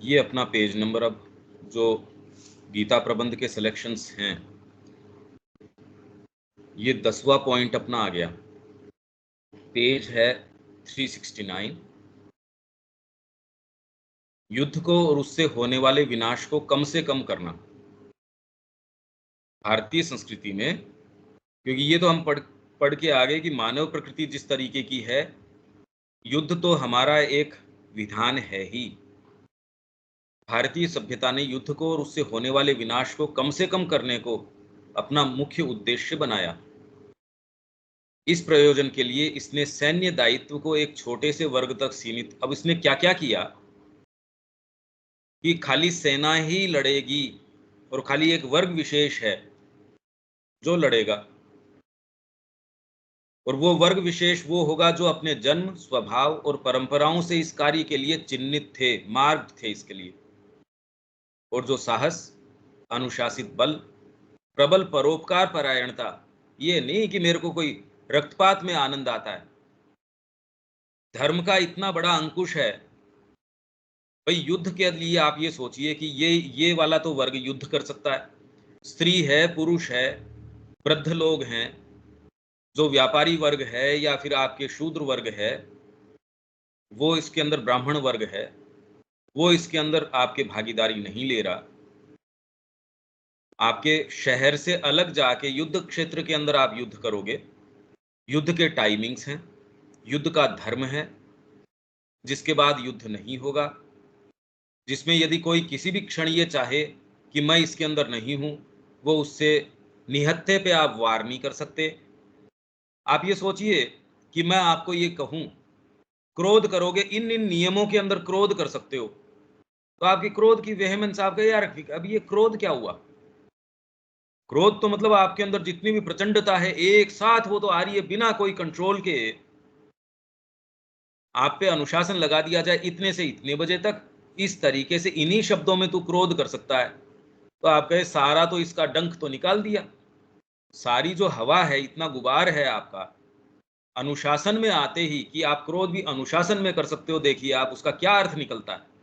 ये अपना page number, अब जो गीता प्रबंध के सिलेक्शंस हैं, ये 10वां पॉइंट अपना आ गया। पेज है 369। युद्ध को और उससे होने वाले विनाश को कम से कम करना। भारतीय संस्कृति में, क्योंकि ये तो हम पढ़ के आ गए कि मानव प्रकृति जिस तरीके की है, युद्ध तो हमारा एक विधान है ही। भारतीय सभ्यता ने युद्ध को और उससे होने वाले विनाश को कम से कम करने को अपना मुख्य उद्देश्य बनाया। इस प्रयोजन के लिए इसने सैन्य दायित्व को एक छोटे से वर्ग तक सीमित। अब इसने क्या क्या किया कि खाली सेना ही लड़ेगी और खाली एक वर्ग विशेष है जो लड़ेगा, और वो वर्ग विशेष वो होगा जो अपने जन्म, स्वभाव और परंपराओं से इस कार्य के लिए चिन्हित थे, मार्ग थे इसके लिए, और जो साहस, अनुशासित बल, प्रबल परोपकार परायणता, ये नहीं कि मेरे को कोई रक्तपात में आनंद आता है। धर्म का इतना बड़ा अंकुश है भाई। युद्ध के लिए आप ये सोचिए कि ये वाला तो वर्ग युद्ध कर सकता है, स्त्री है, पुरुष है, वृद्ध लोग हैं, जो व्यापारी वर्ग है या फिर आपके शूद्र वर्ग है, वो इसके अंदर ब्राह्मण वर्ग है, वो इसके अंदर आपके भागीदारी नहीं ले रहा। आपके शहर से अलग जाके युद्ध क्षेत्र के अंदर आप युद्ध करोगे। युद्ध के टाइमिंग्स हैं, युद्ध का धर्म है, जिसके बाद युद्ध नहीं होगा, जिसमें यदि कोई किसी भी क्षण ये चाहे कि मैं इसके अंदर नहीं हूं, वो उससे निहत्थे पे आप वार नहीं कर सकते। आप ये सोचिए कि मैं आपको ये कहूं, क्रोध करोगे, इन इन नियमों के अंदर क्रोध कर सकते हो, तो आपकी क्रोध की वेहेमेंस, आप कहे यार अब ये क्रोध क्या हुआ। क्रोध तो मतलब आपके अंदर जितनी भी प्रचंडता है एक साथ वो तो आ रही है बिना कोई कंट्रोल के। आप पे अनुशासन लगा दिया जाए इतने से इतने बजे तक, इस तरीके से इन्हीं शब्दों में तू क्रोध कर सकता है, तो आप कहे सारा तो इसका डंक तो निकाल दिया। सारी जो हवा है, इतना गुबार है आपका, अनुशासन में आते ही कि आप क्रोध भी अनुशासन में कर सकते हो, देखिए आप उसका क्या अर्थ निकलता है।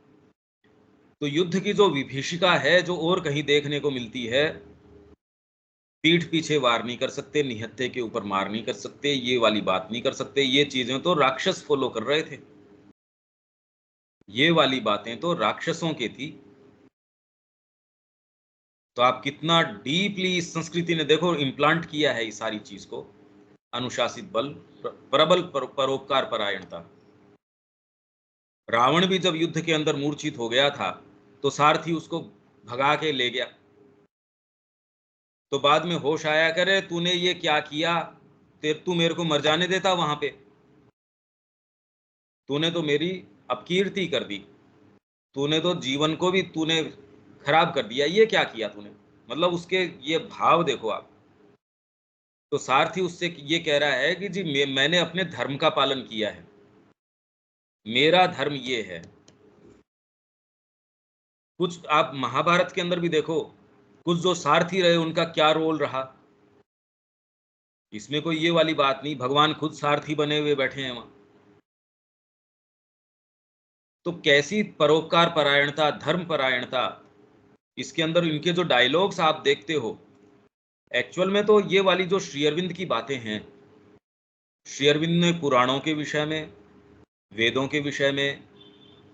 तो युद्ध की जो विभीषिका है, जो और कहीं देखने को मिलती है, पीठ पीछे वार नहीं कर सकते, निहत्थे के ऊपर मार नहीं कर सकते, ये वाली बात नहीं कर सकते, ये चीजें तो राक्षस फॉलो कर रहे थे, ये वाली बातें तो राक्षसों की थी। तो आप कितना डीपली इस संस्कृति ने देखो इम्प्लांट किया है इस सारी चीज को। अनुशासित बल, प्रबल परोपकार परायणता। रावण भी जब युद्ध के अंदर मूर्छित हो गया था, तो सारथी उसको भगा के ले गया, तो बाद में होश आया, करे तूने ये क्या किया, तू मेरे को मर जाने देता वहां पे, तूने तो मेरी अपकीर्ति कर दी, तूने तो जीवन को भी तूने खराब कर दिया, ये क्या किया तूने। मतलब उसके ये भाव देखो आप। तो सारथी उससे ये कह रहा है कि जी मैंने अपने धर्म का पालन किया है, मेरा धर्म ये है। कुछ आप महाभारत के अंदर भी देखो, कुछ जो सारथी रहे उनका क्या रोल रहा। इसमें कोई ये वाली बात नहीं, भगवान खुद सारथी बने हुए बैठे हैं वहां। तो कैसी परोपकार परायणता, धर्म परायणता, इसके अंदर इनके जो डायलॉग्स आप देखते हो, एक्चुअल में तो ये वाली जो श्री अरविंद की बातें हैं, श्री अरविंद ने पुराणों के विषय में, वेदों के विषय में,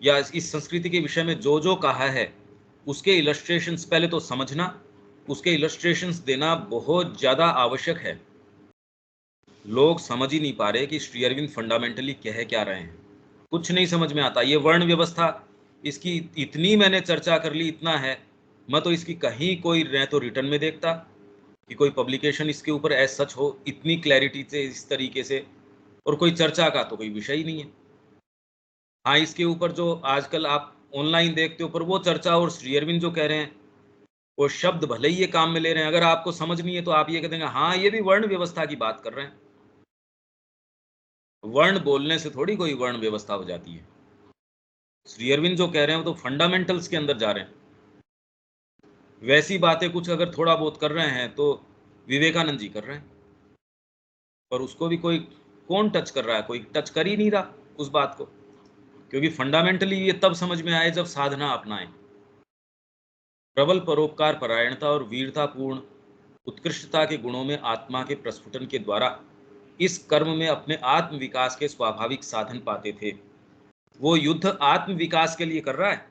या इस संस्कृति के विषय में जो जो कहा है, उसके इलस्ट्रेशंस पहले तो समझना, उसके इलस्ट्रेशंस देना बहुत ज़्यादा आवश्यक है। लोग समझ ही नहीं पा रहे कि श्री अरविंद फंडामेंटली कह क्या रहे हैं, कुछ नहीं समझ में आता। ये वर्ण व्यवस्था, इसकी इतनी मैंने चर्चा कर ली, इतना है, मैं तो इसकी कहीं कोई न तो रिटर्न में देखता कि कोई पब्लिकेशन इसके ऊपर एज सच हो इतनी क्लैरिटी से, इस तरीके से, और कोई चर्चा का तो कोई विषय ही नहीं है। हाँ, इसके ऊपर जो आजकल आप ऑनलाइन देखते हो, पर वो चर्चा और श्री अरविंद जो कह रहे हैं, वो शब्द भले ही ये काम में ले रहे हैं, अगर आपको समझ नहीं है तो आप ये कह देंगे हाँ ये भी वर्ण व्यवस्था की बात कर रहे हैं। वर्ण बोलने से थोड़ी कोई वर्ण व्यवस्था हो जाती है। श्री अरविंद जो कह रहे हैं वो तो फंडामेंटल्स के अंदर जा रहे हैं। वैसी बातें कुछ अगर थोड़ा बहुत कर रहे हैं तो विवेकानंद जी कर रहे हैं, पर उसको भी कोई कौन टच कर रहा है, कोई टच कर ही नहीं रहा उस बात को। क्योंकि फंडामेंटली ये तब समझ में आए जब साधना अपनाएं। प्रबल परोपकार परायणता और वीरतापूर्ण उत्कृष्टता के गुणों में आत्मा के प्रस्फुटन के द्वारा इस कर्म में अपने आत्म विकास के स्वाभाविक साधन पाते थे। वो युद्ध आत्म विकास के लिए कर रहा है।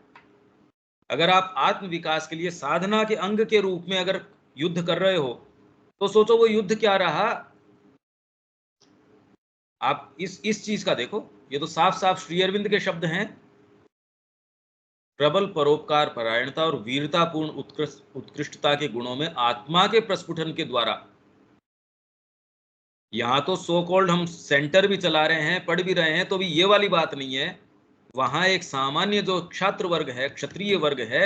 अगर आप आत्म विकास के लिए साधना के अंग के रूप में अगर युद्ध कर रहे हो तो सोचो वो युद्ध क्या रहा। आप इस चीज का देखो, ये तो साफ साफ श्री अरविंद के शब्द हैं। प्रबल परोपकार परायणता और वीरतापूर्ण उत्कृष्टता के गुणों में आत्मा के प्रस्फुटन के द्वारा। यहां तो सो कॉल्ड हम सेंटर भी चला रहे हैं, पढ़ भी रहे हैं, तो भी ये वाली बात नहीं है। वहां एक सामान्य जो छात्र वर्ग है, क्षत्रिय वर्ग है,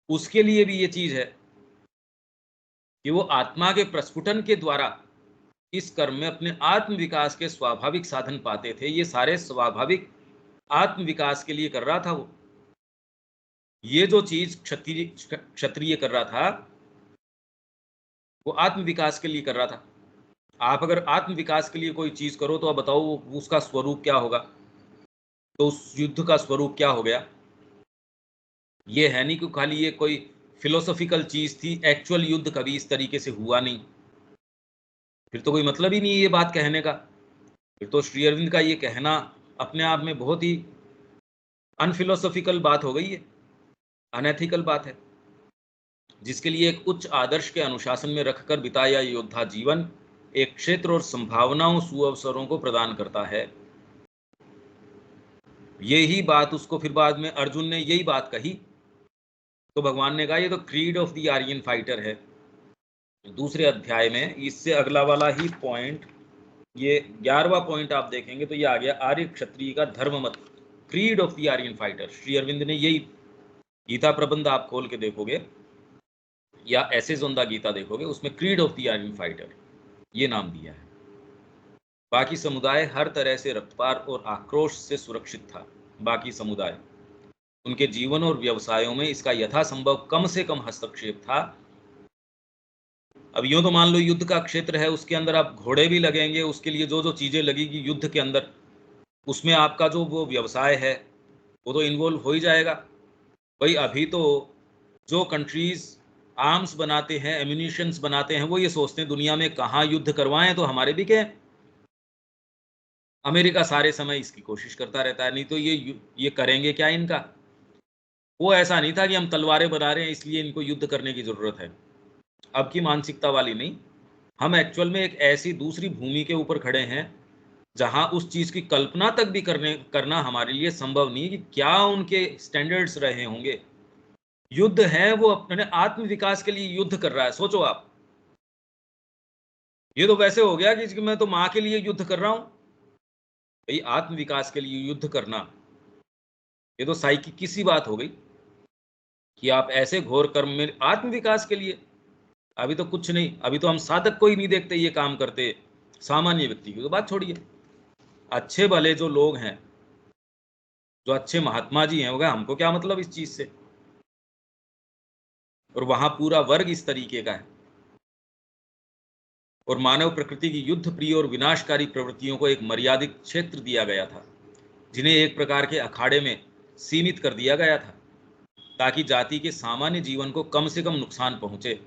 उसके लिए भी ये चीज है कि वो आत्मा के प्रस्फुटन के द्वारा इस कर्म में अपने आत्म विकास के स्वाभाविक साधन पाते थे। ये सारे स्वाभाविक आत्म विकास के लिए कर रहा था वो। ये जो चीज क्षत्रिय कर रहा था वो आत्म विकास के लिए कर रहा था। आप अगर आत्म विकास के लिए कोई चीज करो तो आप बताओ उसका स्वरूप क्या होगा, तो उस युद्ध का स्वरूप क्या हो गया। ये है नहीं कि खाली ये कोई फिलोसॉफिकल चीज थी, एक्चुअल युद्ध कभी इस तरीके से हुआ नहीं। फिर तो कोई मतलब ही नहीं है ये बात कहने का। फिर तो श्री अरविंद का ये कहना अपने आप में बहुत ही अनफिलोसॉफिकल बात हो गई है, अनएथिकल बात है, जिसके लिए एक उच्च आदर्श के अनुशासन में रखकर बिताया योद्धा जीवन एक क्षेत्र और संभावनाओं सुअवसरों को प्रदान करता है। यही बात उसको फिर बाद में अर्जुन ने यही बात कही तो भगवान ने कहा ये तो creed of the Aryan fighter है। दूसरे अध्याय में इससे अगला वाला ही पॉइंट, ये 11वां पॉइंट आप देखेंगे तो ये आ गया आर्य क्षत्रिय का धर्म मत, creed of the Aryan fighter. Sri Aurobindo ने यही गीता प्रबंध आप खोल के देखोगे या एसेज ऑन द गीता देखोगे, उसमें creed of the Aryan fighter ये नाम दिया है। बाकी समुदाय हर तरह से रफ्तार और आक्रोश से सुरक्षित था। बाकी समुदाय, उनके जीवन और व्यवसायों में इसका यथासंभव कम से कम हस्तक्षेप था। अब यूं तो मान लो युद्ध का क्षेत्र है, उसके अंदर आप घोड़े भी लगेंगे, उसके लिए जो जो चीजें लगेगी युद्ध के अंदर, उसमें आपका जो वो व्यवसाय है वो तो इन्वॉल्व हो ही जाएगा। भाई अभी तो जो कंट्रीज आर्म्स बनाते हैं, एम्यूनिशंस बनाते हैं, वो ये सोचते हैं दुनिया में कहाँ युद्ध करवाएं तो हमारे भी क्या। अमेरिका सारे समय इसकी कोशिश करता रहता है, नहीं तो ये करेंगे क्या इनका। वो ऐसा नहीं था कि हम तलवारें बना रहे हैं इसलिए इनको युद्ध करने की जरूरत है। अब की मानसिकता वाली नहीं। हम एक्चुअल में एक ऐसी दूसरी भूमि के ऊपर खड़े हैं जहां उस चीज की कल्पना तक भी करना हमारे लिए संभव नहीं कि क्या उनके स्टैंडर्ड्स रहे होंगे। युद्ध है, वो अपने आत्म विकास के लिए युद्ध कर रहा है। सोचो आप, ये तो वैसे हो गया कि मैं तो माँ के लिए युद्ध कर रहा हूं। भाई आत्म विकास के लिए युद्ध करना ये तो साइकी की सी बात हो गई कि आप ऐसे घोर कर्म में आत्म विकास के लिए। अभी तो कुछ नहीं, अभी तो हम साधक को ही नहीं देखते ये काम करते, सामान्य व्यक्ति की तो बात छोड़िए। अच्छे भले जो लोग हैं, जो अच्छे महात्मा जी हैं, होगा हमको क्या मतलब इस चीज से। और वहां पूरा वर्ग इस तरीके का है और मानव प्रकृति की युद्ध प्रिय और विनाशकारी प्रवृत्तियों को एक मर्यादित क्षेत्र दिया गया था, जिन्हें एक प्रकार के अखाड़े में सीमित कर दिया गया था ताकि जाति के सामान्य जीवन को कम से कम नुकसान पहुंचे।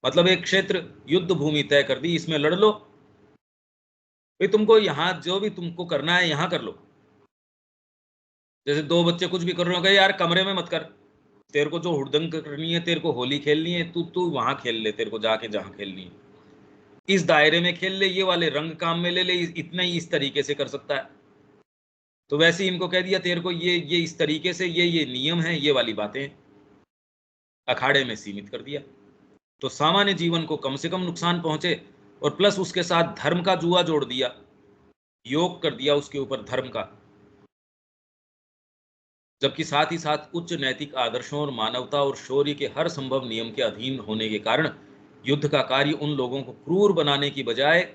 मतलब एक क्षेत्र युद्ध भूमि तय कर दी, इसमें लड़ लो भाई, तुमको यहाँ जो भी तुमको करना है यहाँ कर लो। जैसे दो बच्चे कुछ भी कर रहे हो, यार कमरे में मत कर, तेरे को जो हुड़दंग करनी है, तेरे को होली खेलनी है, तू तू वहां खेल ले, तेरे को जाके जहां खेलनी है इस दायरे में खेल ले, ये वाले रंग काम में ले ले, इतना ही इस तरीके से कर सकता है। तो वैसे ही इनको कह दिया तेरे को ये इस तरीके से ये नियम है, ये वाली बातें अखाड़े में सीमित कर दिया तो सामान्य जीवन को कम से कम नुकसान पहुंचे। और प्लस उसके साथ धर्म का जुआ जोड़ दिया, योग कर दिया उसके ऊपर धर्म का, जबकि साथ ही साथ उच्च नैतिक आदर्शों और मानवता और शौर्य के हर संभव नियम के अधीन होने के कारण युद्ध का कार्य उन लोगों को क्रूर बनाने की बजाय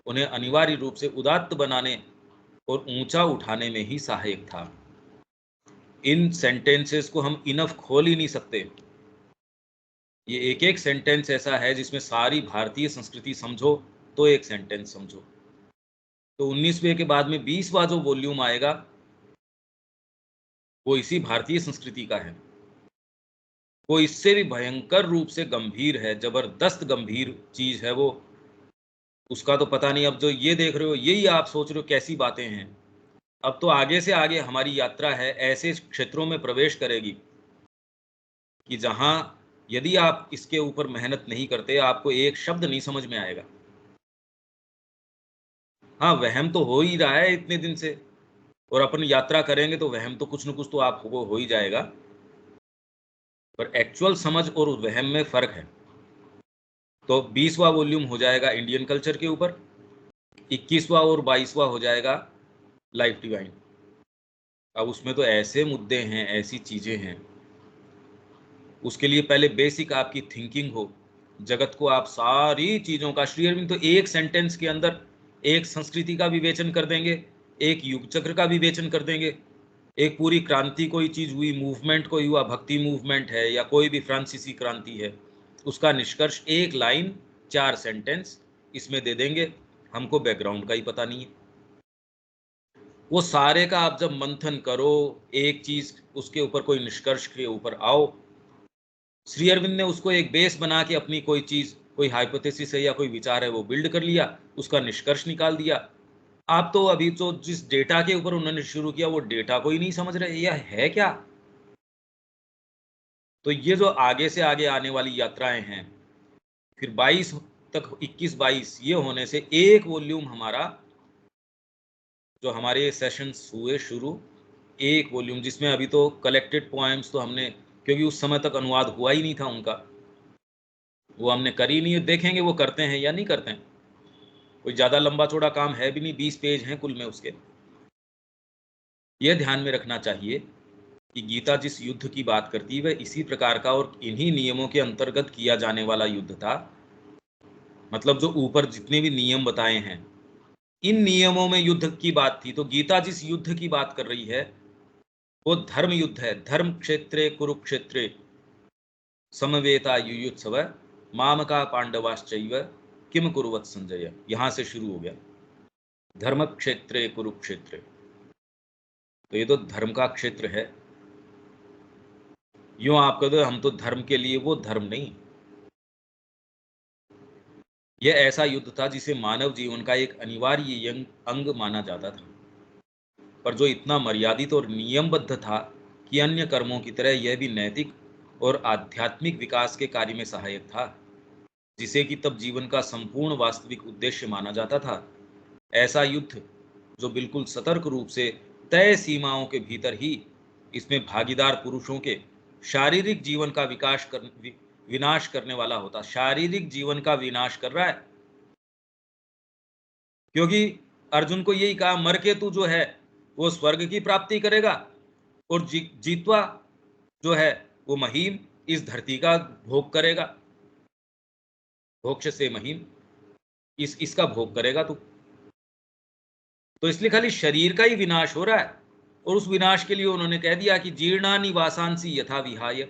उन्हें अनिवार्य रूप से उदात्त बनाने और ऊंचा उठाने में ही सहायक था। इन सेंटेंसेस को हम इनफ खोल ही नहीं सकते। ये एक एक सेंटेंस ऐसा है जिसमें सारी भारतीय संस्कृति समझो तो एक सेंटेंस समझो। तो 19वें के बाद में 20वां जो वॉल्यूम आएगा वो इसी भारतीय संस्कृति का है। वो इससे भी भयंकर रूप से गंभीर है, जबरदस्त गंभीर चीज है वो। उसका तो पता नहीं, अब जो ये देख रहे हो यही आप सोच रहे हो कैसी बातें हैं। अब तो आगे से आगे हमारी यात्रा है, ऐसे क्षेत्रों में प्रवेश करेगी कि जहां यदि आप इसके ऊपर मेहनत नहीं करते, आपको एक शब्द नहीं समझ में आएगा। हाँ, वहम तो हो ही रहा है इतने दिन से, और अपन यात्रा करेंगे तो वहम तो कुछ न कुछ तो आपको हो ही जाएगा, पर एक्चुअल समझ और वहम में फ़र्क है। तो 20वां वॉल्यूम हो जाएगा इंडियन कल्चर के ऊपर, 21वां और 22वां हो जाएगा लाइफ डिवाइन। अब उसमें तो ऐसे मुद्दे हैं, ऐसी चीज़ें हैं, उसके लिए पहले बेसिक आपकी थिंकिंग हो, जगत को आप सारी चीज़ों का, श्री अरविंद तो एक सेंटेंस के अंदर एक संस्कृति का विवेचन कर देंगे, एक युग चक्र का विवेचन कर देंगे, एक पूरी क्रांति कोई चीज़ हुई, मूवमेंट कोई हुआ, भक्ति मूवमेंट है या कोई भी फ्रांसीसी क्रांति है, उसका निष्कर्ष एक लाइन 4 सेंटेंस इसमें दे देंगे। हमको बैकग्राउंड का ही पता नहीं है। वो सारे का आप जब मंथन करो, एक चीज़ उसके ऊपर कोई निष्कर्ष के ऊपर आओ, श्री अरविंद ने उसको एक बेस बना के अपनी कोई चीज़, कोई हाइपोथेसिस है या कोई विचार है वो बिल्ड कर लिया, उसका निष्कर्ष निकाल दिया। आप तो अभी तो जिस डेटा के ऊपर उन्होंने शुरू किया वो डेटा को ही नहीं समझ रहे, यह है क्या? तो ये जो आगे से आगे आने वाली यात्राएं हैं, फिर 22 तक, 21-22 ये होने से एक वॉल्यूम हमारा, जो हमारे सेशंस हुए शुरू, एक वॉल्यूम जिसमें अभी तो कलेक्टेड पोएम्स तो हमने, क्योंकि उस समय तक अनुवाद हुआ ही नहीं था उनका, वो हमने करी नहीं है। देखेंगे वो करते हैं या नहीं करते हैं। कोई ज़्यादा लंबा चौड़ा काम है भी नहीं, 20 पेज हैं कुल में उसके। यह ध्यान में रखना चाहिए कि गीता जिस युद्ध की बात करती है वह इसी प्रकार का और इन्हीं नियमों के अंतर्गत किया जाने वाला युद्ध था। मतलब जो ऊपर जितने भी नियम बताए हैं, इन नियमों में युद्ध की बात थी। तो गीता जिस युद्ध की बात कर रही है वो धर्म युद्ध है। धर्म क्षेत्रे कुरुक्षेत्रे समवेता युयुत्सव मामका पांडवाश्चैव किम कुरुवत संजय, यहाँ से शुरू हो गया। धर्म क्षेत्रे कुरुक्षेत्रे, तो ये तो धर्म का क्षेत्र है। यूं आप कह दो हम तो धर्म के लिए, वो धर्म नहीं। यह ऐसा युद्ध था जिसे मानव जीवन का एक अनिवार्य अंग माना जाता था, पर जो इतना मर्यादित और नियमबद्ध था कि अन्य कर्मों की तरह यह भी नैतिक और आध्यात्मिक विकास के कार्य में सहायक था, जिसे कि तब जीवन का संपूर्ण वास्तविक उद्देश्य माना जाता था। ऐसा युद्ध जो बिल्कुल सतर्क रूप से तय सीमाओं के भीतर ही इसमें भागीदार पुरुषों के शारीरिक जीवन का विनाश करने वाला होता। शारीरिक जीवन का विनाश कर रहा है, क्योंकि अर्जुन को यही कहा, मर के तू जो है वो स्वर्ग की प्राप्ति करेगा, और जीतवा जो है वो महीम इस धरती का भोग करेगा। भोक्ष से महीम, इसका भोग करेगा तू। तो इसलिए खाली शरीर का ही विनाश हो रहा है, और उस विनाश के लिए उन्होंने कह दिया कि जीर्णानि वासांसी यथा विहाय।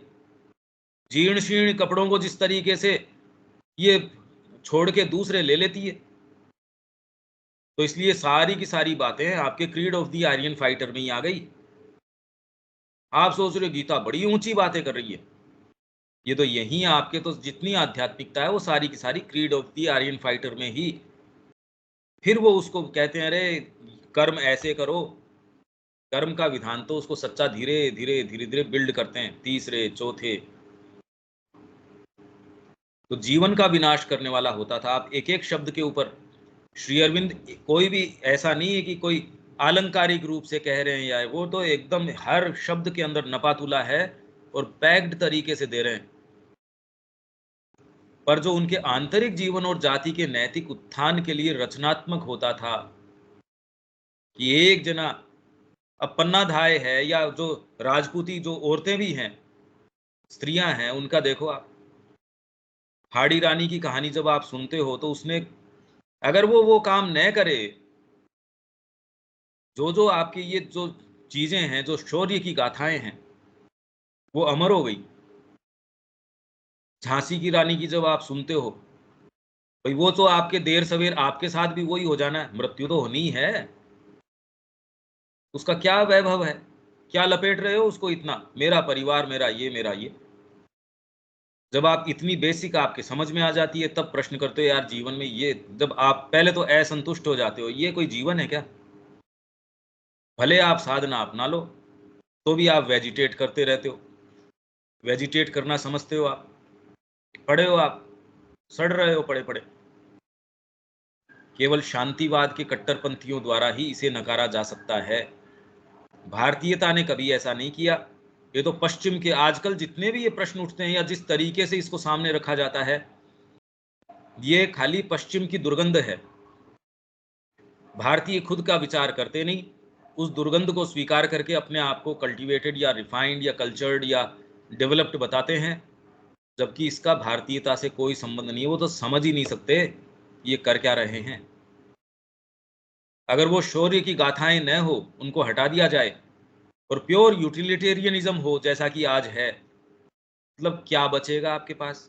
जीर्ण शीर्ण कपड़ों को जिस तरीके से ये छोड़ के दूसरे ले लेती है, तो इसलिए सारी की सारी बातें आपके creed of the Aryan fighter में ही आ गई। आप सोच रहे हो गीता बड़ी ऊंची बातें कर रही है, ये तो यही आपके तो जितनी आध्यात्मिकता है वो सारी की सारी creed of the Aryan fighter में ही। फिर वो उसको कहते हैं अरे कर्म ऐसे करो, कर्म का विधान तो उसको सच्चा धीरे धीरे धीरे धीरे बिल्ड करते हैं, तीसरे चौथे। तो जीवन का विनाश करने वाला होता था। आप एक एक शब्द के ऊपर श्री अरविंद कोई भी ऐसा नहीं है कि कोई आलंकारिक रूप से कह रहे हैं, या वो तो एकदम हर शब्द के अंदर नपातुला है और पैक्ड तरीके से दे रहे हैं। पर जो उनके आंतरिक जीवन और जाति के नैतिक उत्थान के लिए रचनात्मक होता था, कि एक जना, अब पन्ना धाय है या जो राजपूती जो औरतें भी हैं, स्त्रियां हैं, उनका देखो आप, हाड़ी रानी की कहानी जब आप सुनते हो तो उसने, अगर वो काम न करे, जो जो आपकी ये जो चीजें हैं, जो शौर्य की गाथाएं हैं, वो अमर हो गई। झांसी की रानी की जब आप सुनते हो, भाई वो तो आपके देर सवेर आपके साथ भी वही हो जाना है, मृत्यु तो होनी ही है, उसका क्या वैभव है। क्या लपेट रहे हो उसको इतना, मेरा परिवार, मेरा ये, मेरा ये। जब आप इतनी बेसिक आपके समझ में आ जाती है तब प्रश्न करते हो यार जीवन में ये, जब आप पहले तो असंतुष्ट हो जाते हो, ये कोई जीवन है क्या? भले आप साधना अपना लो तो भी आप वेजिटेट करते रहते हो। वेजिटेट करना समझते हो आप? पड़े हो आप, सड़ रहे हो पड़े पड़े। केवल शांतिवाद के कट्टरपंथियों द्वारा ही इसे नकारा जा सकता है। भारतीयता ने कभी ऐसा नहीं किया। ये तो पश्चिम के आजकल जितने भी ये प्रश्न उठते हैं या जिस तरीके से इसको सामने रखा जाता है, ये खाली पश्चिम की दुर्गंध है। भारतीय खुद का विचार करते नहीं, उस दुर्गंध को स्वीकार करके अपने आप को कल्टीवेटेड या रिफाइंड या कल्चर्ड या डेवलप्ड बताते हैं, जबकि इसका भारतीयता से कोई संबंध नहीं है। वो तो समझ ही नहीं सकते ये कर क्या रहे हैं। अगर वो शौर्य की गाथाएं न हो, उनको हटा दिया जाए और प्योर यूटिलिटेरियनिज्म हो जैसा कि आज है, मतलब क्या बचेगा आपके पास?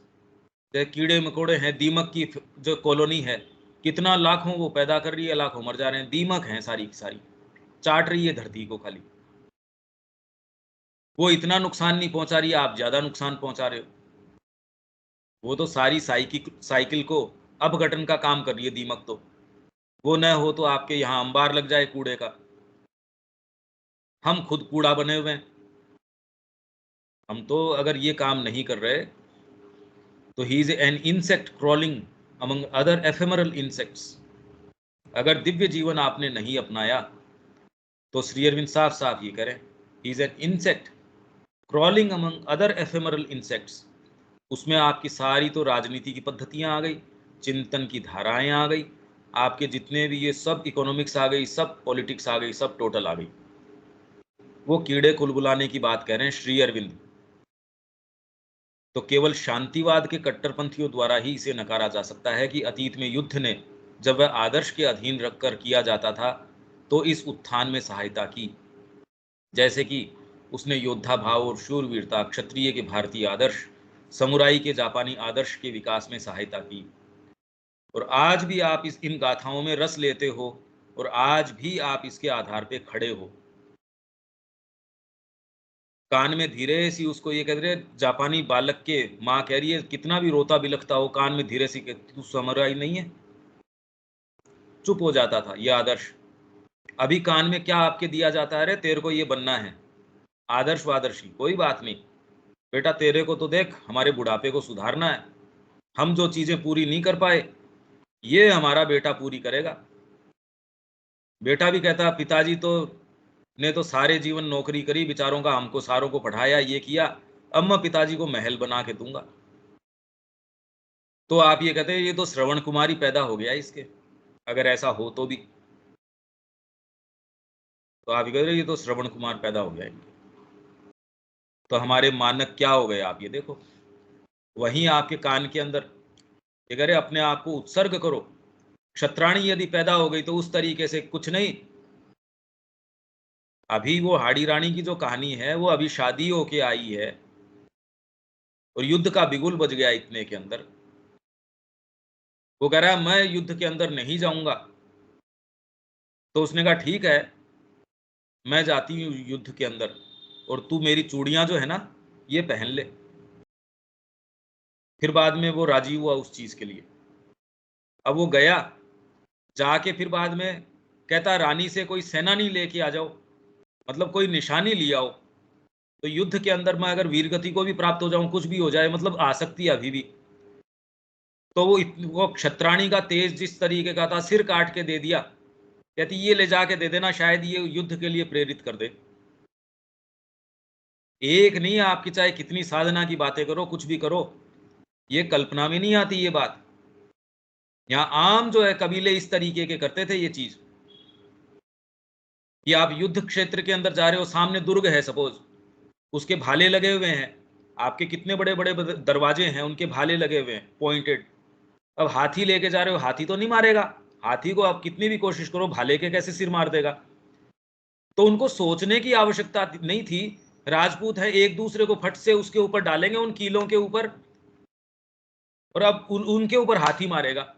जैसे कीड़े मकोड़े हैं, दीमक की जो कॉलोनी है, कितना लाखों वो पैदा कर रही है, लाखों मर जा रहे हैं, दीमक हैं सारी की सारी, चाट रही है धरती को खाली। वो इतना नुकसान नहीं पहुंचा रही है, आप ज्यादा नुकसान पहुंचा रहे हो। वो तो सारी साइकिल को अपघटन का काम कर रही है दीमक तो। वो न हो तो आपके यहाँ अंबार लग जाए कूड़े का। हम खुद कूड़ा बने हुए हैं। हम तो अगर ये काम नहीं कर रहे तो he is an insect crawling among other ephemeral insects. अगर दिव्य जीवन आपने नहीं अपनाया तो श्री अरविंद साफ साफ ये करें, he is an insect crawling among other ephemeral insects. उसमें आपकी सारी तो राजनीति की पद्धतियां आ गई, चिंतन की धाराएं आ गई, आपके जितने भी ये सब इकोनॉमिक्स आ गई, सब पॉलिटिक्स आ गई, सब टोटल आ गई। वो कीड़े कुलबुलाने की बात कह रहे हैं श्री अरविंद। तो केवल शांतिवाद के कट्टरपंथियों द्वारा ही इसे नकारा जा सकता है कि अतीत में युद्ध ने, जब वह आदर्श के अधीन रखकर किया जाता था, तो इस उत्थान में सहायता की। जैसे कि उसने योद्धा भाव और शूरवीरता, क्षत्रिय के भारतीय आदर्श, समुराई के जापानी आदर्श के विकास में सहायता की। और आज भी आप इन गाथाओं में रस लेते हो और आज भी आप इसके आधार पे खड़े हो। कान में धीरे सी उसको ये कह रहे, जापानी बालक के माँ कह रही है कितना भी रोता बिलखता हो, कान में धीरे सी तू समुराई नहीं है, चुप हो जाता था ये आदर्श। अभी कान में क्या आपके दिया जाता है, अरे तेरे को ये बनना है आदर्श वादर्शी, कोई बात नहीं बेटा, तेरे को तो देख हमारे बुढ़ापे को सुधारना है, हम जो चीजें पूरी नहीं कर पाए ये हमारा बेटा पूरी करेगा। बेटा भी कहता पिताजी तो ने तो सारे जीवन नौकरी करी, बेचारों का हमको सारों को पढ़ाया, ये किया, अब मैं पिताजी को महल बना के दूंगा। तो आप ये कहते हैं ये तो श्रवण कुमारी पैदा हो गया इसके, अगर ऐसा हो तो भी। तो आप ये कह रहे ये तो श्रवण कुमार पैदा हो गया इनके। तो हमारे मानक क्या हो गए आप ये देखो। वहीं आपके कान के अंदर ये कह रहे अपने आप को उत्सर्ग करो। क्षत्राणी यदि पैदा हो गई तो उस तरीके से कुछ नहीं। अभी वो हाड़ी रानी की जो कहानी है वो अभी शादी होके आई है और युद्ध का बिगुल बज गया इतने के अंदर। वो कह रहा है मैं युद्ध के अंदर नहीं जाऊंगा। तो उसने कहा ठीक है मैं जाती हूँ युद्ध के अंदर, और तू मेरी चूड़ियां जो है ना ये पहन ले। फिर बाद में वो राजी हुआ उस चीज के लिए। अब वो गया, जाके फिर बाद में कहता रानी से कोई सेनानी लेके आ जाओ, मतलब कोई निशानी ले आओ, तो युद्ध के अंदर मैं अगर वीरगति को भी प्राप्त हो जाऊं, कुछ भी हो जाए, मतलब आसक्ति है अभी भी। तो वो क्षत्राणी का तेज जिस तरीके का था, सिर काट के दे दिया। कहती ये ले जाके दे देना, शायद ये युद्ध के लिए प्रेरित कर दे। एक नहीं, आपकी चाहे कितनी साधना की बातें करो, कुछ भी करो, ये कल्पना में नहीं आती ये बात। यहाँ आम जो है कबीले इस तरीके के करते थे ये चीज, कि आप युद्ध क्षेत्र के अंदर जा रहे हो, सामने दुर्ग है सपोज, उसके भाले लगे हुए हैं, आपके कितने बड़े बड़े दरवाजे हैं उनके भाले लगे हुए हैं पॉइंटेड। अब हाथी लेके जा रहे हो, हाथी तो नहीं मारेगा, हाथी को आप कितनी भी कोशिश करो भाले के कैसे सिर मार देगा। तो उनको सोचने की आवश्यकता नहीं थी, राजपूत है एक दूसरे को फट से उसके ऊपर डालेंगे उन कीलों के ऊपर, और अब उनके ऊपर हाथी मारेगा।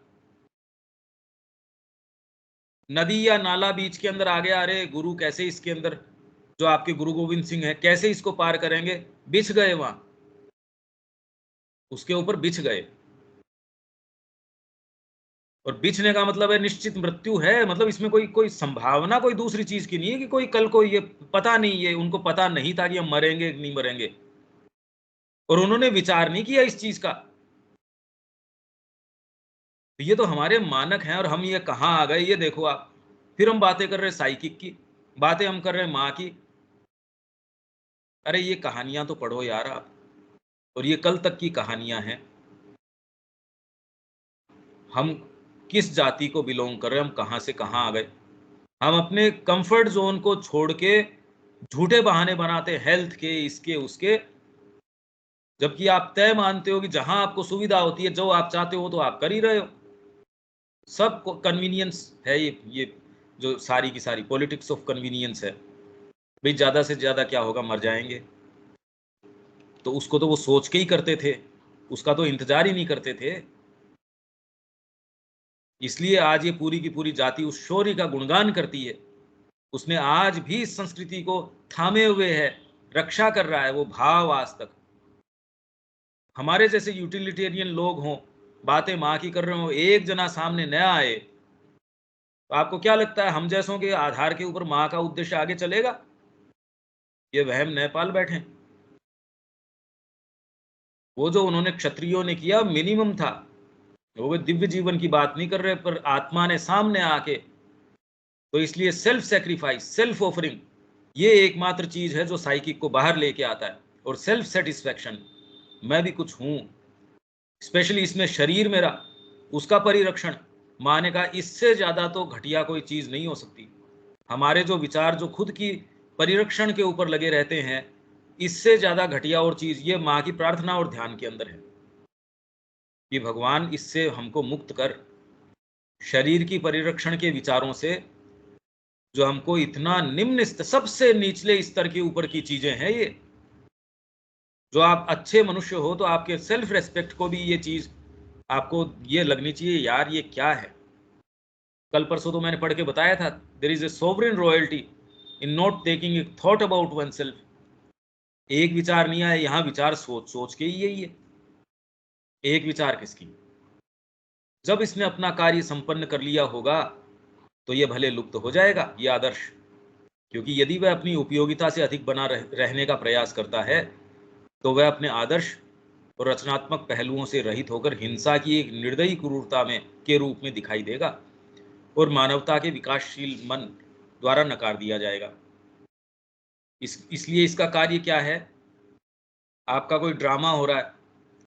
नदी या नाला बीच के अंदर आ गया, अरे गुरु कैसे इसके अंदर जो आपके गुरु गोविंद सिंह है, कैसे इसको पार करेंगे? बिछ गए वहां, उसके ऊपर बिछ गए। और बिछने का मतलब है निश्चित मृत्यु है, मतलब इसमें कोई कोई संभावना कोई दूसरी चीज की नहीं है कि कोई कल को ये पता नहीं, ये उनको पता नहीं था कि हम मरेंगे कि नहीं मरेंगे, और उन्होंने विचार नहीं किया इस चीज का। तो ये तो हमारे मानक हैं, और हम ये कहाँ आ गए ये देखो आप। फिर हम बातें कर रहे साइकिक की, बातें हम कर रहे माँ की। अरे ये कहानियां तो पढ़ो यार आप, और ये कल तक की कहानियां हैं। हम किस जाति को बिलोंग कर रहे हैं, हम कहाँ से कहाँ आ गए। हम अपने कंफर्ट जोन को छोड़ के झूठे बहाने बनाते हैं, हेल्थ के, इसके उसके, जबकि आप तय मानते हो कि जहां आपको सुविधा होती है, जो आप चाहते हो तो आप कर ही रहे हो। सब कन्वीनियंस है ये जो सारी की सारी पॉलिटिक्स ऑफ कन्वीनियंस है। भाई ज्यादा से ज्यादा क्या होगा, मर जाएंगे, तो उसको तो वो सोच के ही करते थे, उसका तो इंतजार ही नहीं करते थे। इसलिए आज ये पूरी की पूरी जाति उस शौर्य का गुणगान करती है। उसने आज भी इस संस्कृति को थामे हुए है, रक्षा कर रहा है वो भाव आज तक। हमारे जैसे यूटिलिटेरियन लोग हों, बातें माँ की कर रहे हो, एक जना सामने नया आए, तो आपको क्या लगता है हम जैसों के आधार के ऊपर माँ का उद्देश्य आगे चलेगा? ये वहम न पाल बैठे। वो जो उन्होंने क्षत्रियों ने किया मिनिमम था। वो दिव्य जीवन की बात नहीं कर रहे, पर आत्मा ने सामने आके, तो इसलिए सेल्फ सेक्रीफाइस, सेल्फ ऑफरिंग, ये एकमात्र चीज है जो साइकिक को बाहर लेके आता है। और सेल्फ सेटिस्फेक्शन, मैं भी कुछ हूं, स्पेशली इसमें शरीर मेरा, उसका परिरक्षण। माने का इससे ज्यादा तो घटिया कोई चीज नहीं हो सकती। हमारे जो विचार जो खुद की परिरक्षण के ऊपर लगे रहते हैं, इससे ज्यादा घटिया और चीज ये माँ की प्रार्थना और ध्यान के अंदर है कि भगवान इससे हमको मुक्त कर। शरीर की परिरक्षण के विचारों से जो हमको इतना निम्न सबसे निचले स्तर के ऊपर की चीजें हैं ये, जो आप अच्छे मनुष्य हो तो आपके सेल्फ रेस्पेक्ट को भी ये चीज आपको ये लगनी चाहिए, यार ये क्या है। कल परसों तो मैंने पढ़ के बताया था, there is a sovereign royalty in not taking a thought about oneself. एक विचार नहीं आया, यहाँ विचार सोच सोच के ही यही है। एक विचार किसकी? जब इसने अपना कार्य संपन्न कर लिया होगा तो ये भले लुप्त हो जाएगा ये आदर्श, क्योंकि यदि वह अपनी उपयोगिता से अधिक बना रहने का प्रयास करता है तो वह अपने आदर्श और रचनात्मक पहलुओं से रहित होकर हिंसा की एक निर्दयी क्रूरता में के रूप में दिखाई देगा, और मानवता के विकासशील मन द्वारा नकार दिया जाएगा। इसलिए इसका कार्य क्या है? आपका कोई ड्रामा हो रहा है,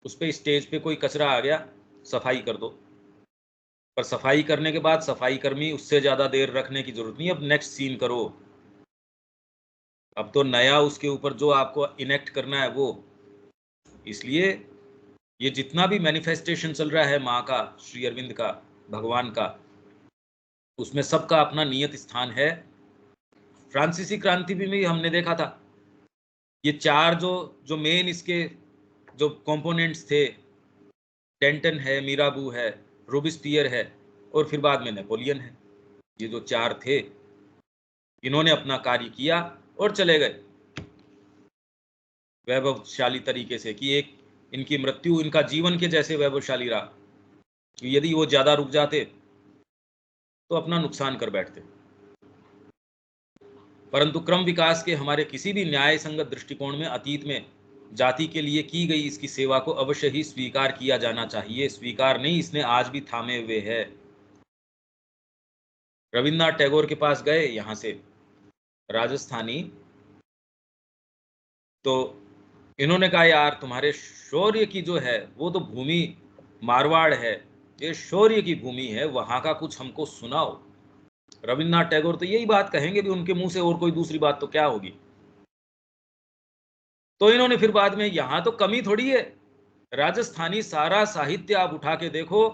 उस पे स्टेज पे कोई कचरा आ गया, सफाई कर दो। पर सफाई करने के बाद सफाई कर्मी उससे ज्यादा देर रखने की जरूरत नहीं, अब नेक्स्ट सीन करो। अब तो नया उसके ऊपर जो आपको इनेक्ट करना है वो। इसलिए ये जितना भी मैनिफेस्टेशन चल रहा है माँ का, श्री अरविंद का, भगवान का, उसमें सबका अपना नियत स्थान है। फ्रांसीसी क्रांति में भी हमने देखा था, ये चार जो जो मेन इसके जो कंपोनेंट्स थे, टेंटन है, मीराबू है, रोबिस्पियर है, और फिर बाद में नेपोलियन है। ये जो चार थे, इन्होंने अपना कार्य किया और चले गए वैभवशाली तरीके से, कि एक इनकी मृत्यु इनका जीवन के जैसे वैभवशाली रहा। यदि वो ज्यादा रुक जाते तो अपना नुकसान कर बैठते। परंतु क्रम विकास के हमारे किसी भी न्याय संगत दृष्टिकोण में अतीत में जाति के लिए की गई इसकी सेवा को अवश्य ही स्वीकार किया जाना चाहिए। स्वीकार नहीं, इसने आज भी थामे हुए है। रविन्द्रनाथ टैगोर के पास गए यहाँ से राजस्थानी, तो इन्होंने कहा यार तुम्हारे शौर्य की जो है वो तो भूमि मारवाड़ है, ये शौर्य की भूमि है, वहां का कुछ हमको सुनाओ। रविन्द्रनाथ टैगोर तो यही बात कहेंगे भी, उनके मुंह से और कोई दूसरी बात तो क्या होगी। तो इन्होंने फिर बाद में, यहां तो कमी थोड़ी है, राजस्थानी सारा साहित्य आप उठा के देखो,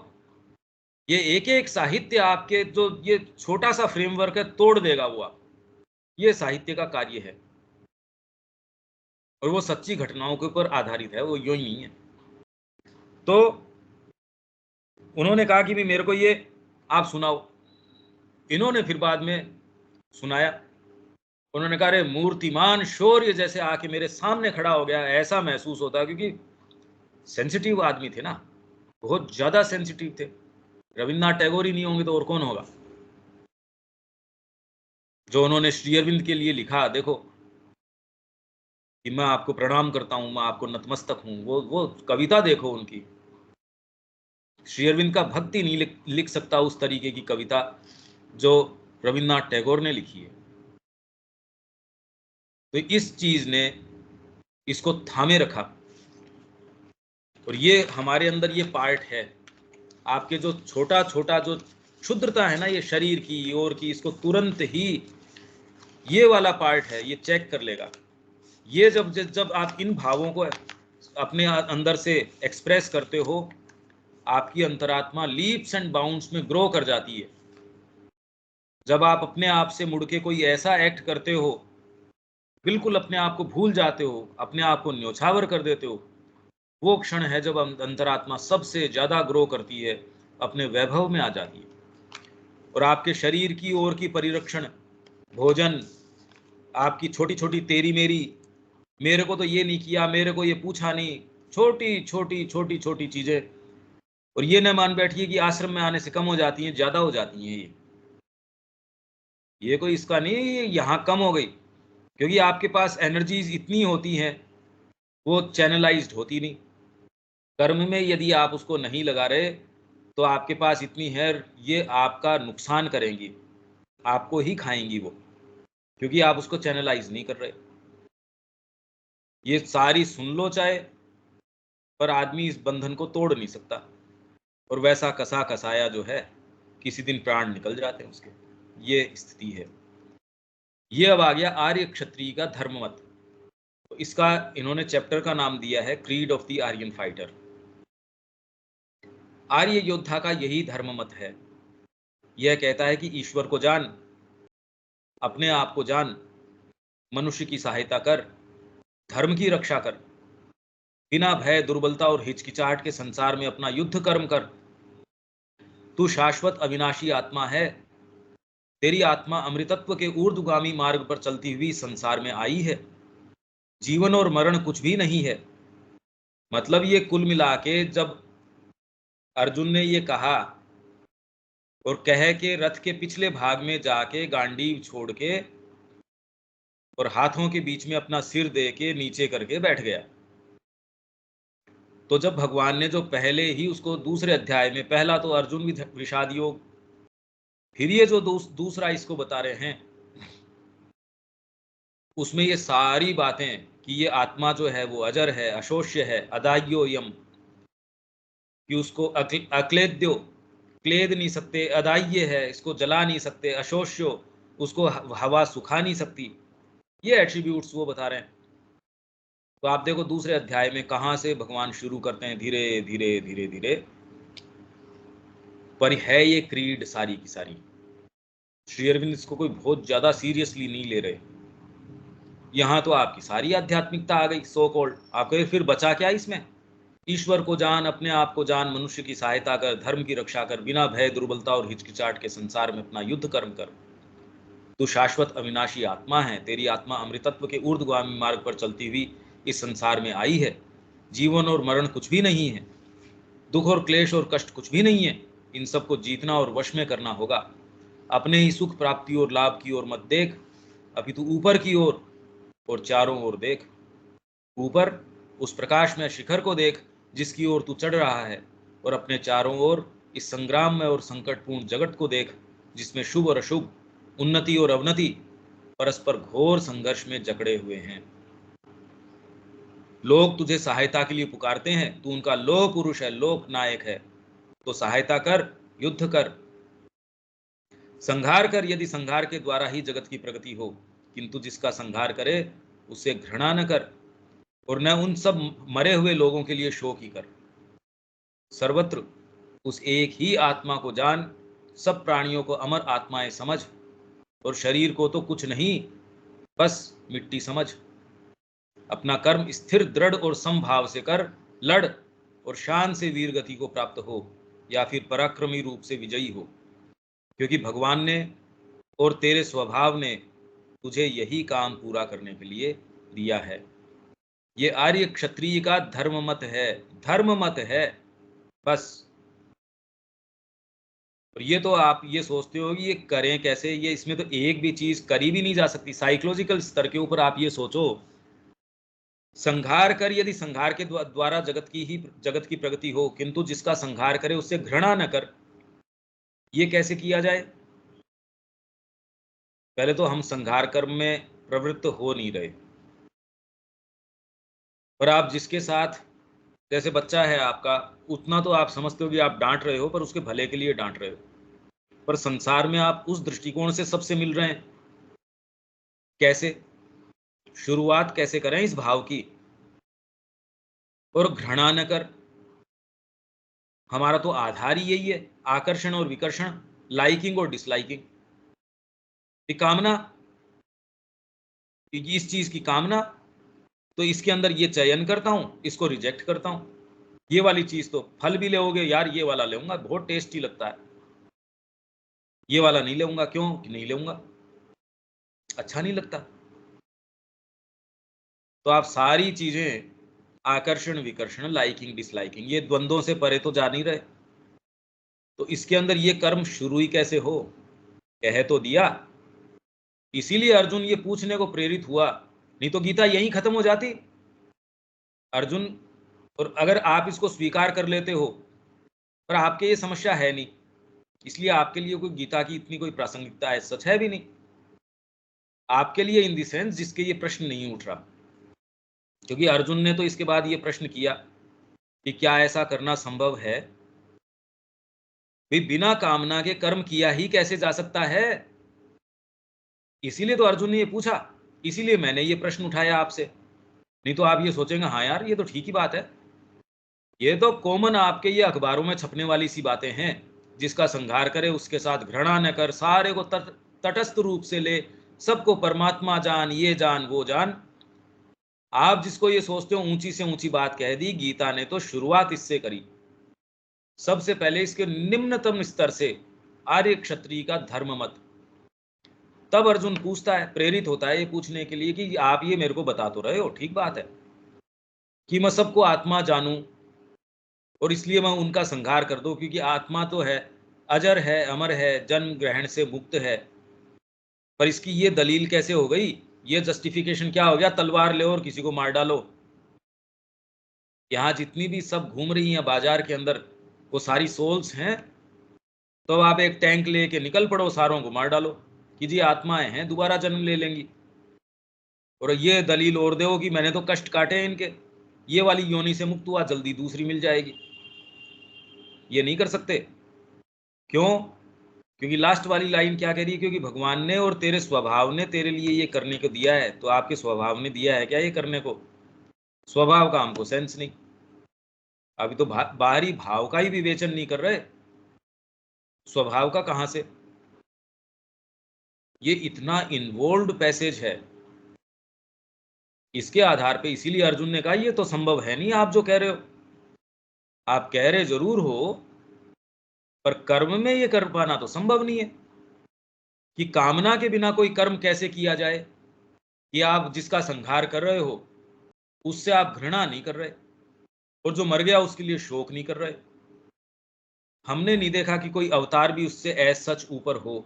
ये एक एक साहित्य आपके जो ये छोटा सा फ्रेमवर्क है तोड़ देगा वो आप। ये साहित्य का कार्य है, और वो सच्ची घटनाओं के ऊपर आधारित है, वो यूं ही नहीं है। तो उन्होंने कहा कि भी मेरे को ये आप सुनाओ। इन्होंने फिर बाद में सुनाया, उन्होंने कहा अरे मूर्तिमान शौर्य जैसे आके मेरे सामने खड़ा हो गया, ऐसा महसूस होता, क्योंकि सेंसिटिव आदमी थे ना, बहुत ज्यादा सेंसिटिव थे। रविन्द्रनाथ टैगोर ही नहीं होंगे तो और कौन होगा। जो उन्होंने श्री अरविंद के लिए लिखा, देखो कि मैं आपको प्रणाम करता हूं, मैं आपको नतमस्तक हूं, वो कविता देखो उनकी। श्री अरविंद का भक्ति नहीं लिख सकता उस तरीके की कविता जो रविन्द्रनाथ टैगोर ने लिखी है। तो इस चीज ने इसको थामे रखा, और ये हमारे अंदर ये पार्ट है। आपके जो छोटा छोटा जो क्षुद्रता है ना ये शरीर की और की, इसको तुरंत ही ये वाला पार्ट है ये चेक कर लेगा। ये जब जब जब आप इन भावों को अपने अंदर से एक्सप्रेस करते हो, आपकी अंतरात्मा लीप्स एंड बाउंड्स में ग्रो कर जाती है। जब आप अपने आप से मुड़ के कोई ऐसा एक्ट करते हो, बिल्कुल अपने आप को भूल जाते हो, अपने आप को न्योछावर कर देते हो, वो क्षण है जब अंतरात्मा सबसे ज्यादा ग्रो करती है, अपने वैभव में आ जाती है। और आपके शरीर की ओर की परिरक्षण, भोजन, आपकी छोटी छोटी तेरी मेरी, मेरे को तो ये नहीं किया, मेरे को ये पूछा नहीं, छोटी छोटी छोटी छोटी चीजें, और ये न मान बैठिए कि आश्रम में आने से कम हो जाती हैं, ज्यादा हो जाती हैं। ये कोई इसका नहीं, यहाँ कम हो गई, क्योंकि आपके पास एनर्जीज इतनी होती हैं, वो चैनलाइज्ड होती नहीं। कर्म में यदि आप उसको नहीं लगा रहे तो आपके पास इतनी है, ये आपका नुकसान करेंगी, आपको ही खाएंगी वो, क्योंकि आप उसको चैनलाइज नहीं कर रहे। ये सारी सुन लो चाहे, पर आदमी इस बंधन को तोड़ नहीं सकता, और वैसा कसा कसाया जो है, किसी दिन प्राण निकल जाते हैं उसके। ये स्थिति है। ये अब आ गया आर्य क्षत्रिय का धर्ममत। तो इसका इन्होंने चैप्टर का नाम दिया है creed of the Aryan fighter. आर्य योद्धा का यही धर्ममत है। यह कहता है कि ईश्वर को जान, अपने आप को जान, मनुष्य की सहायता कर, धर्म की रक्षा कर, बिना भय, दुर्बलता और हिचकिचाहट के संसार में अपना युद्ध कर्म कर। तू शाश्वत अविनाशी आत्मा है। तेरी आत्मा अमृतत्व के ऊर्ध्वगामी मार्ग पर चलती हुई संसार में आई है। जीवन और मरण कुछ भी नहीं है। मतलब ये कुल मिला के जब अर्जुन ने ये कहा, और कह के रथ के पिछले भाग में जाके गांडीव छोड़ के और हाथों के बीच में अपना सिर दे के नीचे करके बैठ गया, तो जब भगवान ने जो पहले ही उसको दूसरे अध्याय में, पहला तो अर्जुन विषाद योग, फिर ये जो दूसरा इसको बता रहे हैं, उसमें ये सारी बातें कि ये आत्मा जो है वो अजर है, अशोष्य है, अदाह्यो यम, कि उसको अक्लेद्यो, क्लेद नहीं सकते, अदाह्य है, इसको जला नहीं सकते, अशोष्यो, उसको हवा सुखा नहीं सकती, ये एट्रीब्यूट्स वो बता रहे हैं। तो आप देखो दूसरे अध्याय में कहां से भगवान शुरू करते हैं, धीरे धीरे धीरे धीरे, पर है ये क्रीड सारी की सारी। श्री अरविंद इसको कोई बहुत ज्यादा सीरियसली नहीं ले रहे। यहाँ तो आपकी सारी आध्यात्मिकता आ गई सो कॉल्ड। आपको फिर बचा क्या इसमें? ईश्वर को जान, अपने आप को जान, मनुष्य की सहायता कर, धर्म की रक्षा कर, बिना भय, दुर्बलता और हिचकिचाहट के संसार में अपना युद्ध कर्म कर। तू शाश्वत अविनाशी आत्मा है। तेरी आत्मा अमृतत्व के ऊर्ध्वगामी मार्ग पर चलती हुई इस संसार में आई है। जीवन और मरण कुछ भी नहीं है, दुख और क्लेश और कष्ट कुछ भी नहीं है। इन सबको जीतना और वश में करना होगा। अपने ही सुख प्राप्ति और लाभ की ओर मत देख, अपितु ऊपर की ओर और चारों ओर देख। ऊपर उस प्रकाश में शिखर को देख जिसकी ओर तू चढ़ रहा है, और अपने चारों ओर इस संग्राम में और संकटपूर्ण जगत को देख जिसमें शुभ और अशुभ, उन्नति और अवनति परस्पर घोर संघर्ष में जकड़े हुए हैं। लोग तुझे सहायता के लिए पुकारते हैं, तू उनका लोह पुरुष है, लोक नायक है, तो सहायता कर, युद्ध कर, संहार कर, यदि संहार के द्वारा ही जगत की प्रगति हो। किंतु जिसका संहार करे उससे घृणा न कर, और न उन सब मरे हुए लोगों के लिए शोक ही कर। सर्वत्र उस एक ही आत्मा को जान, सब प्राणियों को अमर आत्माएं समझ, और शरीर को तो कुछ नहीं बस मिट्टी समझ। अपना कर्म स्थिर, दृढ़ और समभाव से कर, लड़ और शान से वीर गति को प्राप्त हो, या फिर पराक्रमी रूप से विजयी हो। क्योंकि भगवान ने और तेरे स्वभाव ने तुझे यही काम पूरा करने के लिए दिया है। ये आर्य क्षत्रिय का धर्म मत है, धर्म मत है बस। और ये तो आप ये सोचते हो कि ये करें कैसे, ये इसमें तो एक भी चीज करी भी नहीं जा सकती। साइकोलॉजिकल स्तर के ऊपर आप ये सोचो, संहार कर, यदि संहार के द्वारा जगत की प्रगति हो, किंतु जिसका संहार करे उससे घृणा न कर, ये कैसे किया जाए? पहले तो हम संहार कर्म में प्रवृत्त हो नहीं रहे। और आप जिसके साथ, जैसे बच्चा है आपका, उतना तो आप समझते हो कि आप डांट रहे हो, पर उसके भले के लिए डांट रहे हो। पर संसार में आप उस दृष्टिकोण से सबसे मिल रहे हैं। कैसे शुरुआत कैसे करें इस भाव की? और घृणा न कर, हमारा तो आधार ही यही है, आकर्षण और विकर्षण, लाइकिंग और डिसलाइकिंग। कामना, इस चीज की कामना, तो इसके अंदर ये चयन करता हूं, इसको रिजेक्ट करता हूं। ये वाली चीज तो फल भी लेोगे यार, ये वाला लेऊंगा बहुत टेस्टी लगता है, ये वाला नहीं लेऊंगा। क्यों नहीं लेऊंगा? अच्छा नहीं लगता। तो आप सारी चीजें, आकर्षण विकर्षण, लाइकिंग डिसलाइकिंग, ये द्वंद्वों से परे तो जा नहीं रहे। तो इसके अंदर ये कर्म शुरू ही कैसे हो? कह तो दिया, इसीलिए अर्जुन ये पूछने को प्रेरित हुआ, नहीं तो गीता यहीं खत्म हो जाती अर्जुन। और अगर आप इसको स्वीकार कर लेते हो, पर आपके ये समस्या है नहीं, इसलिए आपके लिए कोई गीता की इतनी कोई प्रासंगिकता है सच है भी नहीं आपके लिए, इन द सेंस जिसके ये प्रश्न नहीं उठ रहा। क्योंकि अर्जुन ने तो इसके बाद ये प्रश्न किया कि क्या ऐसा करना संभव है? भाई बिना कामना के कर्म किया ही कैसे जा सकता है? इसीलिए तो अर्जुन ने ये पूछा, इसीलिए मैंने ये प्रश्न उठाया आपसे। नहीं तो आप ये सोचेंगे हाँ यार ये तो ठीक ही बात है, ये तो कॉमन आपके ये अखबारों में छपने वाली सी बातें हैं। जिसका संहार करे उसके साथ घृणा न कर, सारे को तटस्थ रूप से ले, सबको परमात्मा जान, ये जान वो जान। आप जिसको ये सोचते हो ऊंची से ऊंची बात कह दी, गीता ने तो शुरुआत इससे करी। सबसे पहले इसके निम्नतम स्तर से, आर्य क्षत्रिय का धर्म मत। तब अर्जुन पूछता है, प्रेरित होता है ये पूछने के लिए कि आप ये मेरे को बता तो रहे हो, ठीक बात है कि मैं सबको आत्मा जानूं और इसलिए मैं उनका संहार कर दूं, क्योंकि आत्मा तो है, अजर है, अमर है, जन्म ग्रहण से मुक्त है। पर इसकी ये दलील कैसे हो गई? ये जस्टिफिकेशन क्या हो गया? तलवार ले और किसी को मार डालो। यहाँ जितनी भी सब घूम रही हैं बाजार के अंदर, वो सारी सोल्स हैं। तो आप एक टैंक लेके निकल पड़ो, सारों को मार डालो कि जी आत्माएं हैं, दोबारा जन्म ले लेंगी। और ये दलील और दो कि मैंने तो कष्ट काटे हैं इनके, ये वाली योनि से मुक्त हुआ, जल्दी दूसरी मिल जाएगी। ये नहीं कर सकते। क्यों? क्योंकि लास्ट वाली लाइन क्या कह रही है? क्योंकि भगवान ने और तेरे स्वभाव ने तेरे लिए ये करने को दिया है। तो आपके स्वभाव ने दिया है क्या ये करने को? स्वभाव का हमको सेंस नहीं। अभी तो बाहरी भाव का ही विवेचन नहीं कर रहे, स्वभाव का कहां से? ये इतना इन्वॉल्व पैसेज है, इसके आधार पे इसीलिए अर्जुन ने कहा ये तो संभव है नहीं आप जो कह रहे हो। आप कह रहे जरूर हो, पर कर्म में ये कर पाना तो संभव नहीं है। कि कामना के बिना कोई कर्म कैसे किया जाए? कि आप जिसका संहार कर रहे हो उससे आप घृणा नहीं कर रहे, और जो मर गया उसके लिए शोक नहीं कर रहे। हमने नहीं देखा कि कोई अवतार भी उससे ऐसा सच ऊपर हो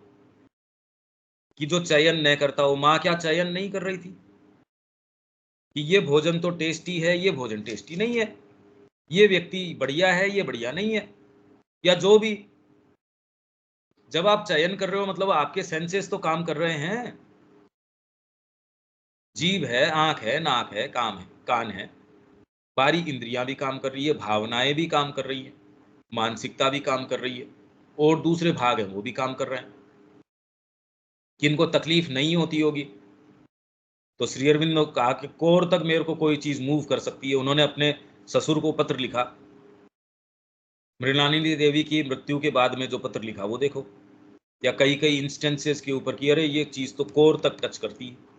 कि जो चयन न करता हो। माँ क्या चयन नहीं कर रही थी कि ये भोजन तो टेस्टी है, ये भोजन टेस्टी नहीं है, ये व्यक्ति बढ़िया है, ये बढ़िया नहीं है, या जो भी। जब आप चयन कर रहे हो मतलब आपके सेंसेस तो काम कर रहे हैं। जीभ है, आंख है, नाक है, काम है, कान है, बारी इंद्रियां भी काम कर रही है, भावनाएं भी काम कर रही है, मानसिकता भी काम कर रही है, और दूसरे भाग हैं वो भी काम कर रहे हैं। किनको तकलीफ नहीं होती होगी? तो श्री अरविंद ने कहा कि कोर तक मेरे को कोई चीज मूव कर सकती है। उन्होंने अपने ससुर को पत्र लिखा, मृणालिनी देवी की मृत्यु के बाद में जो पत्र लिखा वो देखो, या कई कई इंस्टेंसेस के ऊपर कि अरे ये चीज तो कोर तक टच करती है।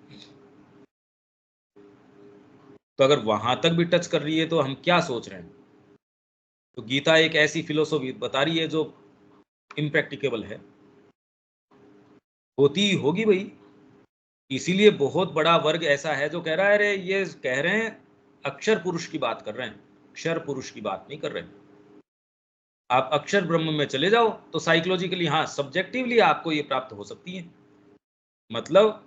तो अगर वहां तक भी टच कर रही है तो हम क्या सोच रहे हैं? तो गीता एक ऐसी फिलोसॉफी बता रही है जो इम्प्रैक्टिकेबल है, होती ही होगी भाई। इसीलिए बहुत बड़ा वर्ग ऐसा है जो कह रहा है अरे ये कह रहे हैं अक्षर पुरुष की बात कर रहे हैं, क्षर पुरुष की बात नहीं कर रहे हैं। आप अक्षर ब्रह्म में चले जाओ तो साइकोलॉजिकली हाँ सब्जेक्टिवली आपको ये प्राप्त हो सकती है। मतलब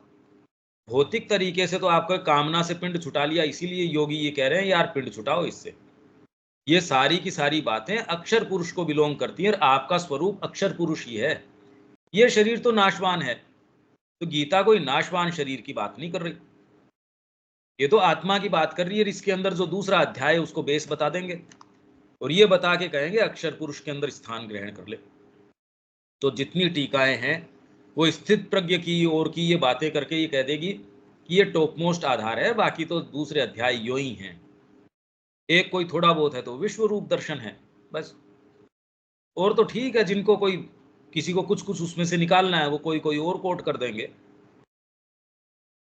भौतिक तरीके से तो आपको कामना से पिंड छुटा लिया, इसीलिए योगी ये कह रहे हैं यार पिंड छुटाओ इससे। ये सारी की सारी बातें अक्षर पुरुष को बिलोंग करती हैं और आपका स्वरूप अक्षर पुरुष ही है। ये शरीर तो नाशवान है, तो गीता कोई नाशवान शरीर की बात नहीं कर रही, ये तो आत्मा की बात कर रही है। इसके अंदर जो दूसरा अध्याय है उसको बेस बता देंगे और ये बता के कहेंगे अक्षर पुरुष के अंदर स्थान ग्रहण कर ले। तो जितनी टीकाएं हैं वो स्थित प्रज्ञ की ओर की ये बातें करके ये कह देगी कि ये टॉप मोस्ट आधार है, बाकी तो दूसरे अध्याय यो ही हैं। एक कोई थोड़ा बहुत है तो विश्व रूप दर्शन है बस। और तो ठीक है, जिनको कोई किसी को कुछ कुछ उसमें से निकालना है वो कोई कोई और कोट कर देंगे,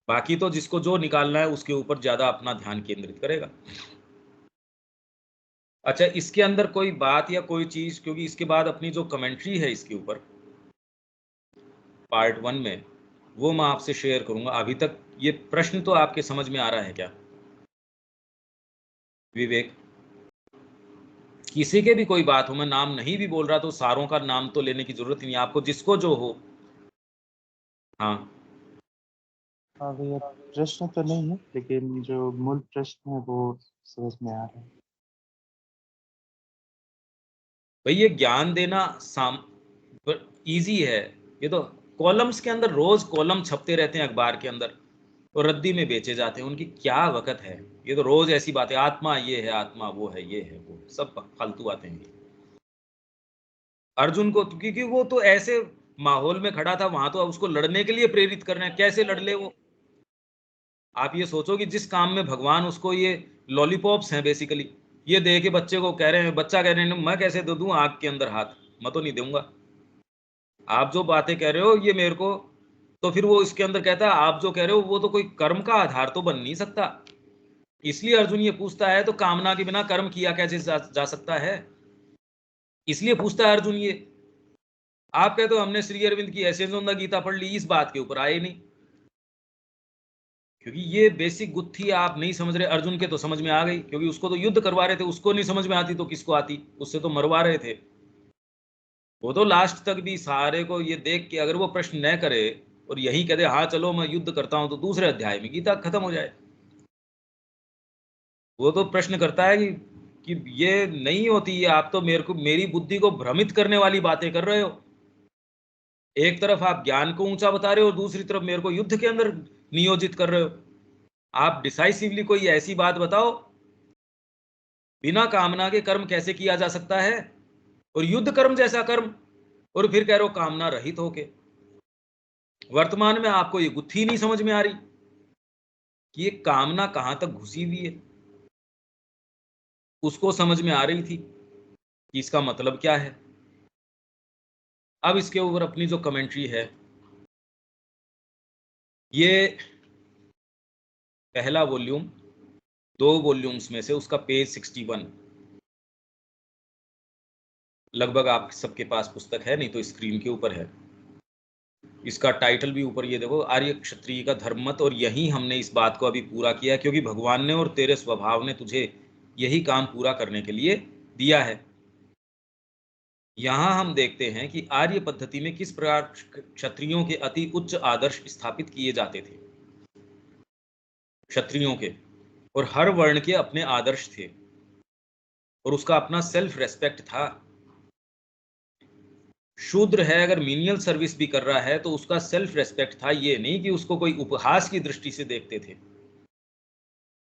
बाकी तो जिसको जो निकालना है उसके ऊपर ज्यादा अपना ध्यान केंद्रित करेगा। अच्छा, इसके अंदर कोई बात या कोई चीज, क्योंकि इसके बाद अपनी जो कमेंट्री है इसके ऊपर पार्ट 1 में वो मैं आपसे शेयर करूंगा। अभी तक ये प्रश्न तो आपके समझ में आ रहा है क्या विवेक? किसी के भी कोई बात हो, मैं नाम नहीं भी बोल रहा तो सारों का नाम तो लेने की जरूरत ही नहीं, आपको जिसको जो हो। हाँ हाँ भैया, प्रश्न तो नहीं है लेकिन जो मूल प्रश्न है वो समझ में आ रहा है। भाई ये ज्ञान देना साम इजी है। ये तो कॉलम्स के अंदर रोज कॉलम छपते रहते हैं अखबार के अंदर और रद्दी में बेचे जाते हैं, उनकी क्या वक़्त है। ये तो रोज ऐसी बातें, आत्मा ये है, आत्मा वो है, ये है वो, सब फालतू बातें हैं। अर्जुन को क्योंकि वो तो ऐसे माहौल में खड़ा था, वहां तो उसको लड़ने के लिए प्रेरित कर रहे हैं, कैसे लड़ ले वो। आप ये सोचो कि जिस काम में भगवान उसको ये लॉलीपॉप्स हैं बेसिकली, ये दे के बच्चे को कह रहे हैं, बच्चा कह रहे हैं मैं कैसे दे दूं आग के अंदर हाथ, मैं तो नहीं दूंगा। आप जो बातें कह रहे हो ये मेरे को, तो फिर वो इसके अंदर कहता है आप जो कह रहे हो वो तो कोई कर्म का आधार तो बन नहीं सकता। इसलिए अर्जुन ये पूछता है तो कामना के बिना कर्म किया कैसे जा सकता है, इसलिए पूछता है अर्जुन ये। आप कहते हो हमने श्री अरविंद की ऐसे गीता पढ़ ली, इस बात के ऊपर आए नहीं, क्योंकि ये बेसिक गुत्थी आप नहीं समझ रहे। अर्जुन के तो समझ में आ गई, क्योंकि उसको तो युद्ध करवा रहे थे, उसको नहीं समझ में आती तो किसको आती, उससे तो मरवा रहे थे। वो तो लास्ट तक भी सारे को ये देख के अगर वो प्रश्न न करे और यही कह दे हाँ चलो मैं युद्ध करता हूं, तो दूसरे अध्याय में गीता खत्म हो जाए। वो तो प्रश्न करता है कि ये नहीं होती, ये आप तो मेरे को मेरी बुद्धि को भ्रमित करने वाली बातें कर रहे हो। एक तरफ आप ज्ञान को ऊंचा बता रहे हो और दूसरी तरफ मेरे को युद्ध के अंदर नियोजित कर रहे हो। आप डिसाइसिवली कोई ऐसी बात बताओ, बिना कामना के कर्म कैसे किया जा सकता है, और युद्ध कर्म जैसा कर्म, और फिर कह रहे हो कामना रहित होके। वर्तमान में आपको ये गुत्थी नहीं समझ में आ रही कि ये कामना कहां तक घुसी हुई है। उसको समझ में आ रही थी कि इसका मतलब क्या है। अब इसके ऊपर अपनी जो कमेंट्री है, ये पहला वॉल्यूम 2 वॉल्यूम्स में से उसका पेज 61, लगभग आप सबके पास पुस्तक है, नहीं तो स्क्रीन के ऊपर है। इसका टाइटल भी ऊपर ये देखो, आर्य क्षत्रिय का धर्ममत। और यही हमने इस बात को अभी पूरा किया, क्योंकि भगवान ने और तेरे स्वभाव ने तुझे यही काम पूरा करने के लिए दिया है। यहाँ हम देखते हैं कि आर्य पद्धति में किस प्रकार क्षत्रियों के अति उच्च आदर्श स्थापित किए जाते थे। क्षत्रियों के और हर वर्ण के अपने आदर्श थे और उसका अपना सेल्फ रेस्पेक्ट था। शूद्र है अगर मीनियल सर्विस भी कर रहा है तो उसका सेल्फ रेस्पेक्ट था, ये नहीं कि उसको कोई उपहास की दृष्टि से देखते थे।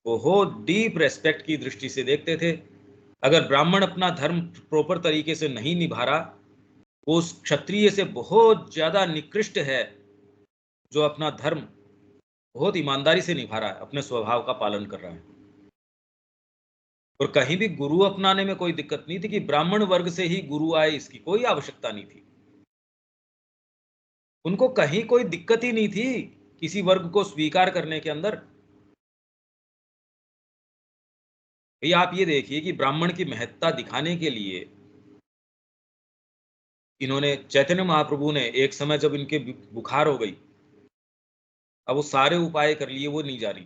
बहुत डीप रेस्पेक्ट की दृष्टि से देखते थे। अगर ब्राह्मण अपना धर्म प्रॉपर तरीके से नहीं निभा रहा, वो उस क्षत्रिय से बहुत ज्यादा निकृष्ट है जो अपना धर्म बहुत ईमानदारी से निभा रहा है, अपने स्वभाव का पालन कर रहा है। और कहीं भी गुरु अपनाने में कोई दिक्कत नहीं थी कि ब्राह्मण वर्ग से ही गुरु आए, इसकी कोई आवश्यकता नहीं थी। उनको कहीं कोई दिक्कत ही नहीं थी किसी वर्ग को स्वीकार करने के अंदर। भाई आप ये देखिए कि ब्राह्मण की महत्ता दिखाने के लिए इन्होंने, चैतन्य महाप्रभु ने एक समय जब इनके बुखार हो गई अब वो सारे उपाय कर लिए, वो नहीं जा रही।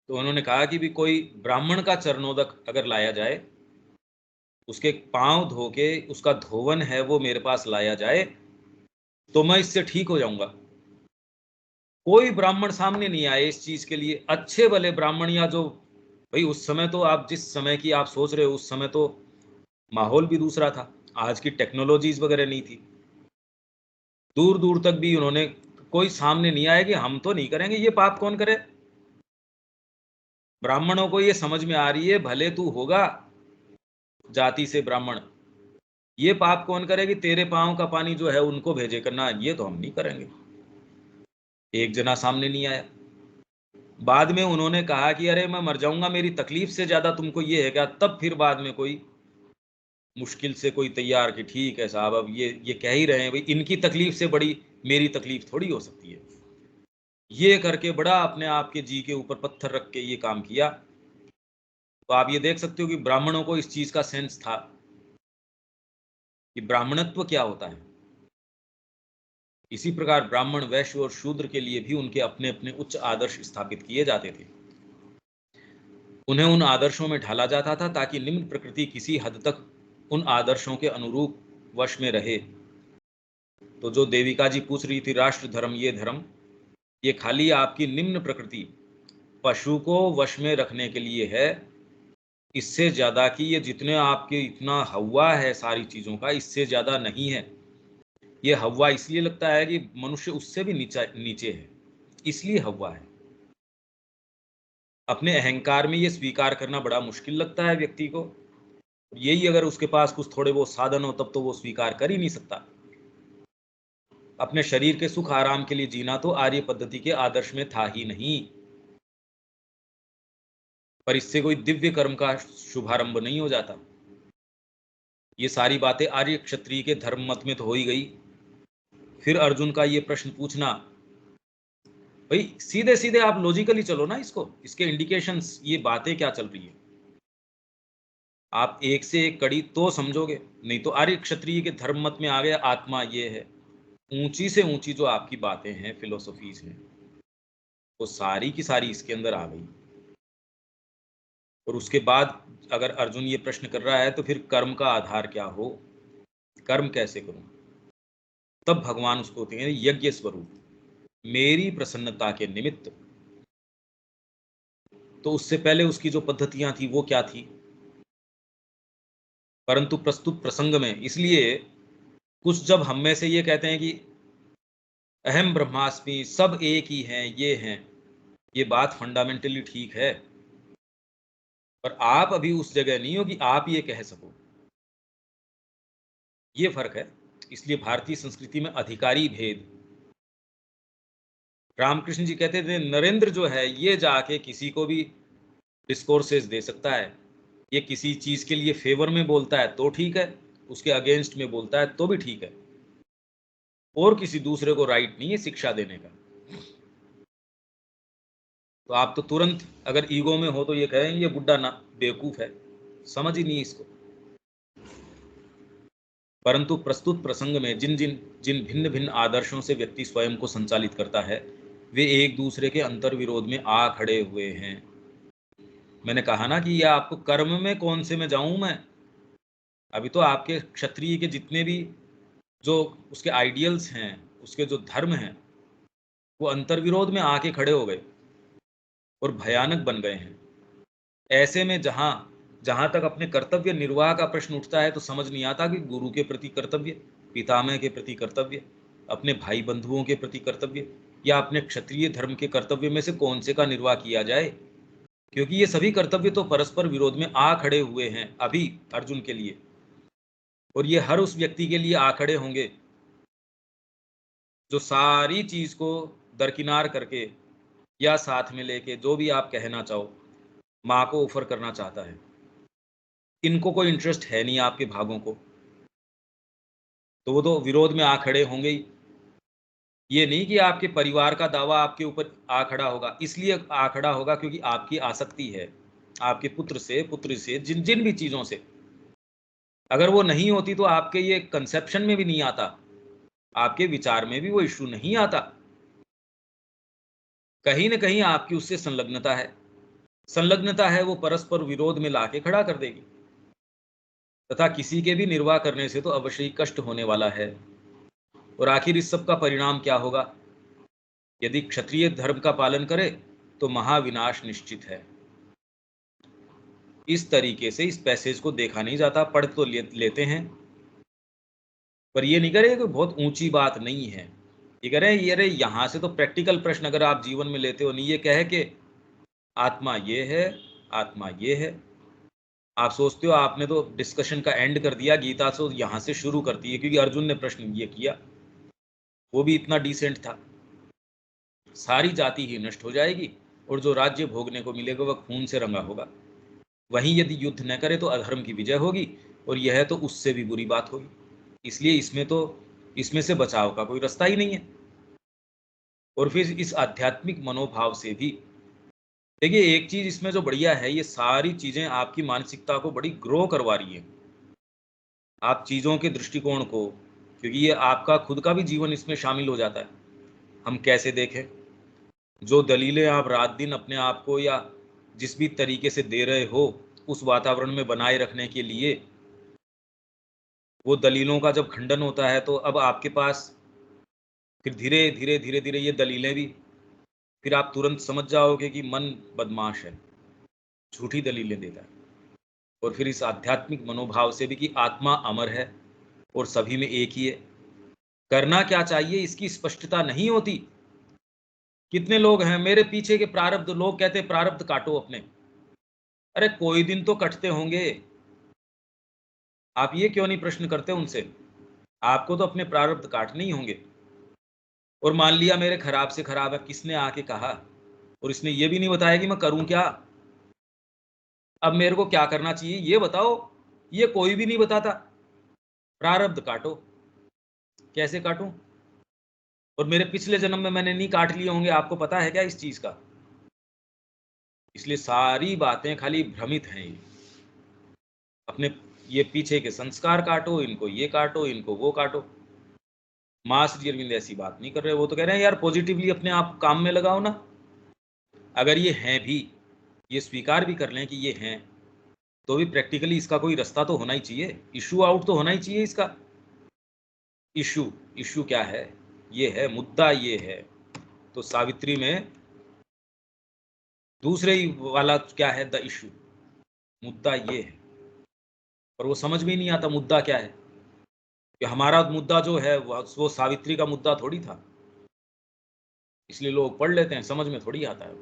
तो उन्होंने कहा कि भी कोई ब्राह्मण का चरणोदक अगर लाया जाए, उसके पांव धो के उसका धोवन है वो मेरे पास लाया जाए, तो मैं इससे ठीक हो जाऊंगा। कोई ब्राह्मण सामने नहीं आए इस चीज के लिए, अच्छे भले ब्राह्मण, या जो भाई उस समय तो आप जिस समय की आप सोच रहे हो, उस समय तो माहौल भी दूसरा था, आज की टेक्नोलॉजीज वगैरह नहीं थी। दूर दूर तक भी उन्होंने, कोई सामने नहीं आया कि हम तो नहीं करेंगे, ये पाप कौन करे। ब्राह्मणों को ये समझ में आ रही है, भले तू होगा जाति से ब्राह्मण, ये पाप कौन करे कि तेरे पांव का पानी जो है उनको भेजे करना, ये तो हम नहीं करेंगे। एक जना सामने नहीं आया। बाद में उन्होंने कहा कि अरे मैं मर जाऊंगा, मेरी तकलीफ से ज्यादा तुमको ये है क्या, तब फिर बाद में कोई मुश्किल से कोई तैयार कि ठीक है साहब, अब ये कह ही रहे हैं भाई, इनकी तकलीफ से बड़ी मेरी तकलीफ थोड़ी हो सकती है। ये करके बड़ा अपने आप के जी के ऊपर पत्थर रख के ये काम किया। तो आप ये देख सकते हो कि ब्राह्मणों को इस चीज का सेंस था कि ब्राह्मणत्व क्या होता है। इसी प्रकार ब्राह्मण, वैश्य और शूद्र के लिए भी उनके अपने अपने उच्च आदर्श स्थापित किए जाते थे। उन्हें उन आदर्शों में ढाला जाता था ताकि निम्न प्रकृति किसी हद तक उन आदर्शों के अनुरूप वश में रहे। तो जो देविका जी पूछ रही थी, राष्ट्र धर्म ये धर्म, ये खाली आपकी निम्न प्रकृति पशु को वश में रखने के लिए है। इससे ज्यादा कि ये जितने आपके इतना हवा है सारी चीजों का, इससे ज्यादा नहीं है। ये हवा इसलिए लगता है कि मनुष्य उससे भी नीचे है, इसलिए हवा है। अपने अहंकार में ये स्वीकार करना बड़ा मुश्किल लगता है व्यक्ति को। यही अगर उसके पास कुछ थोड़े बहुत साधन हो, तब तो वो स्वीकार कर ही नहीं सकता। अपने शरीर के सुख आराम के लिए जीना तो आर्य पद्धति के आदर्श में था ही नहीं। पर इससे कोई दिव्य कर्म का शुभारंभ नहीं हो जाता। ये सारी बातें आर्य क्षत्रिय के धर्म मत में तो हो ही गई। फिर अर्जुन का ये प्रश्न पूछना, भाई सीधे सीधे आप लॉजिकली चलो ना, इसको, इसके इंडिकेशंस, ये बातें क्या चल रही है, आप एक से एक कड़ी तो समझोगे। नहीं तो आर्य क्षत्रिय के धर्म मत में आ गया आत्मा ये है, ऊंची से ऊंची जो आपकी बातें हैं, फिलोसफीज हैं, वो सारी की सारी इसके अंदर आ गई। और उसके बाद अगर अर्जुन ये प्रश्न कर रहा है तो फिर कर्म का आधार क्या हो, कर्म कैसे करूं, तब भगवान उसको कहते हैं यज्ञ स्वरूप, मेरी प्रसन्नता के निमित्त। तो उससे पहले उसकी जो पद्धतियां थी वो क्या थी, परंतु प्रस्तुत प्रसंग में, इसलिए कुछ जब हम में से ये कहते हैं कि अहम ब्रह्मास्मि, सब एक ही हैं, ये हैं, ये बात फंडामेंटली ठीक है, पर आप अभी उस जगह नहीं हो कि आप ये कह सको। ये फर्क है। इसलिए भारतीय संस्कृति में अधिकारी भेद, रामकृष्ण जी कहते थे नरेंद्र जो है ये जाके किसी को भी डिस्कोर्सेस दे सकता है, ये किसी चीज के लिए फेवर में बोलता है तो ठीक है, उसके अगेंस्ट में बोलता है तो भी ठीक है, और किसी दूसरे को राइट नहीं है शिक्षा देने का। तो आप तो तुरंत अगर ईगो में हो तो ये कहें ये बुड्ढा ना बेवकूफ है, समझ ही नहीं इसको। परंतु प्रस्तुत प्रसंग में जिन जिन जिन भिन्न भिन्न आदर्शों से व्यक्ति स्वयं को संचालित करता है, वे एक दूसरे के अंतर विरोध में आ खड़े हुए हैं। मैंने कहा ना कि ये आपको कर्म में कौन से में जाऊं मैं, अभी तो आपके क्षत्रिय के जितने भी जो उसके आइडियल्स हैं, उसके जो धर्म हैं, वो अंतर्विरोध में आके खड़े हो गए और भयानक बन गए हैं। ऐसे में जहां जहां तक अपने कर्तव्य निर्वाह का प्रश्न उठता है, तो समझ नहीं आता कि गुरु के प्रति कर्तव्य, पितामह के प्रति कर्तव्य, अपने भाई बंधुओं के प्रति कर्तव्य, या अपने क्षत्रिय धर्म के कर्तव्य में से कौन से का निर्वाह किया जाए। क्योंकि ये सभी कर्तव्य तो परस्पर विरोध में आ खड़े हुए हैं अभी अर्जुन के लिए, और ये हर उस व्यक्ति के लिए आ खड़े होंगे जो सारी चीज को दरकिनार करके या साथ में लेके, जो भी आप कहना चाहो, माँ को ऑफर करना चाहता है। इनको कोई इंटरेस्ट है नहीं आपके भागों को, तो वो तो विरोध में आ खड़े होंगे ही। ये नहीं कि आपके परिवार का दावा आपके ऊपर आ खड़ा होगा, इसलिए आ खड़ा होगा क्योंकि आपकी आसक्ति है आपके पुत्र से, पुत्री से, जिन जिन भी चीजों से। अगर वो नहीं होती तो आपके ये कंसेप्शन में भी नहीं आता, आपके विचार में भी वो इशू नहीं आता। कहीं न कहीं आपकी उससे संलग्नता है वो परस्पर विरोध में लाके खड़ा कर देगी, तथा किसी के भी निर्वाह करने से तो अवश्य ही कष्ट होने वाला है। और आखिर इस सब का परिणाम क्या होगा? यदि क्षत्रिय धर्म का पालन करे तो महाविनाश निश्चित है। इस तरीके से इस पैसेज को देखा नहीं जाता, पढ़ तो लेते हैं, पर ये नहीं करे कि बहुत ऊंची बात नहीं है। ये कह रहे हैं ये यहाँ से तो प्रैक्टिकल प्रश्न अगर आप जीवन में लेते हो, नहीं ये कहे कि आत्मा ये है, आत्मा ये है। आप सोचते हो आपने तो डिस्कशन का एंड कर दिया, गीता तो यहाँ से शुरू करती है, क्योंकि अर्जुन ने प्रश्न ये किया, वो भी इतना डिसेंट था। सारी जाति ही नष्ट हो जाएगी और जो राज्य भोगने को मिलेगा वह खून से रंगा होगा। वहीं यदि युद्ध न करे तो अधर्म की विजय होगी, और यह तो उससे भी बुरी बात होगी। इसलिए इसमें से बचाव का कोई रास्ता ही नहीं है। और फिर इस आध्यात्मिक मनोभाव से भी देखिए, एक चीज इसमें जो बढ़िया है, ये सारी चीजें आपकी मानसिकता को बड़ी ग्रो करवा रही है, आप चीजों के दृष्टिकोण को, क्योंकि ये आपका खुद का भी जीवन इसमें शामिल हो जाता है। हम कैसे देखें, जो दलीलें आप रात दिन अपने आप को या जिस भी तरीके से दे रहे हो उस वातावरण में बनाए रखने के लिए, वो दलीलों का जब खंडन होता है तो अब आपके पास फिर धीरे धीरे धीरे धीरे ये दलीलें भी, फिर आप तुरंत समझ जाओगे कि मन बदमाश है, झूठी दलीलें देता है। और फिर इस आध्यात्मिक मनोभाव से भी कि आत्मा अमर है और सभी में एक ही है, करना क्या चाहिए इसकी स्पष्टता नहीं होती। कितने लोग हैं मेरे पीछे के प्रारब्ध, लोग कहते हैं प्रारब्ध काटो अपने। अरे कोई दिन तो कटते होंगे, आप ये क्यों नहीं प्रश्न करते उनसे? आपको तो अपने प्रारब्ध काटने ही होंगे। और मान लिया मेरे खराब से खराब है, किसने आके कहा? और इसने ये भी नहीं बताया कि मैं करूं क्या, अब मेरे को क्या करना चाहिए ये बताओ। ये कोई भी नहीं बताता। प्रारब्ध काटो, कैसे काटूं? और मेरे पिछले जन्म में मैंने नहीं काट लिए होंगे, आपको पता है क्या इस चीज का? इसलिए सारी बातें खाली भ्रमित हैं। ये अपने ये पीछे के संस्कार काटो, इनको ये काटो, इनको वो काटो। मां श्री अरविंद ऐसी बात नहीं कर रहे, वो तो कह रहे हैं यार पॉजिटिवली अपने आप काम में लगाओ ना। अगर ये हैं भी, ये स्वीकार भी कर लें कि ये हैं, तो भी प्रैक्टिकली इसका कोई रास्ता तो होना ही चाहिए, इशू आउट तो होना ही चाहिए इसका। इशू क्या है? ये है मुद्दा, ये है। तो सावित्री में दूसरे ही वाला क्या है, द इशू, मुद्दा ये है। और वो समझ में नहीं आता मुद्दा क्या है, कि हमारा मुद्दा जो है वो सावित्री का मुद्दा थोड़ी था। इसलिए लोग पढ़ लेते हैं, समझ में थोड़ी आता है।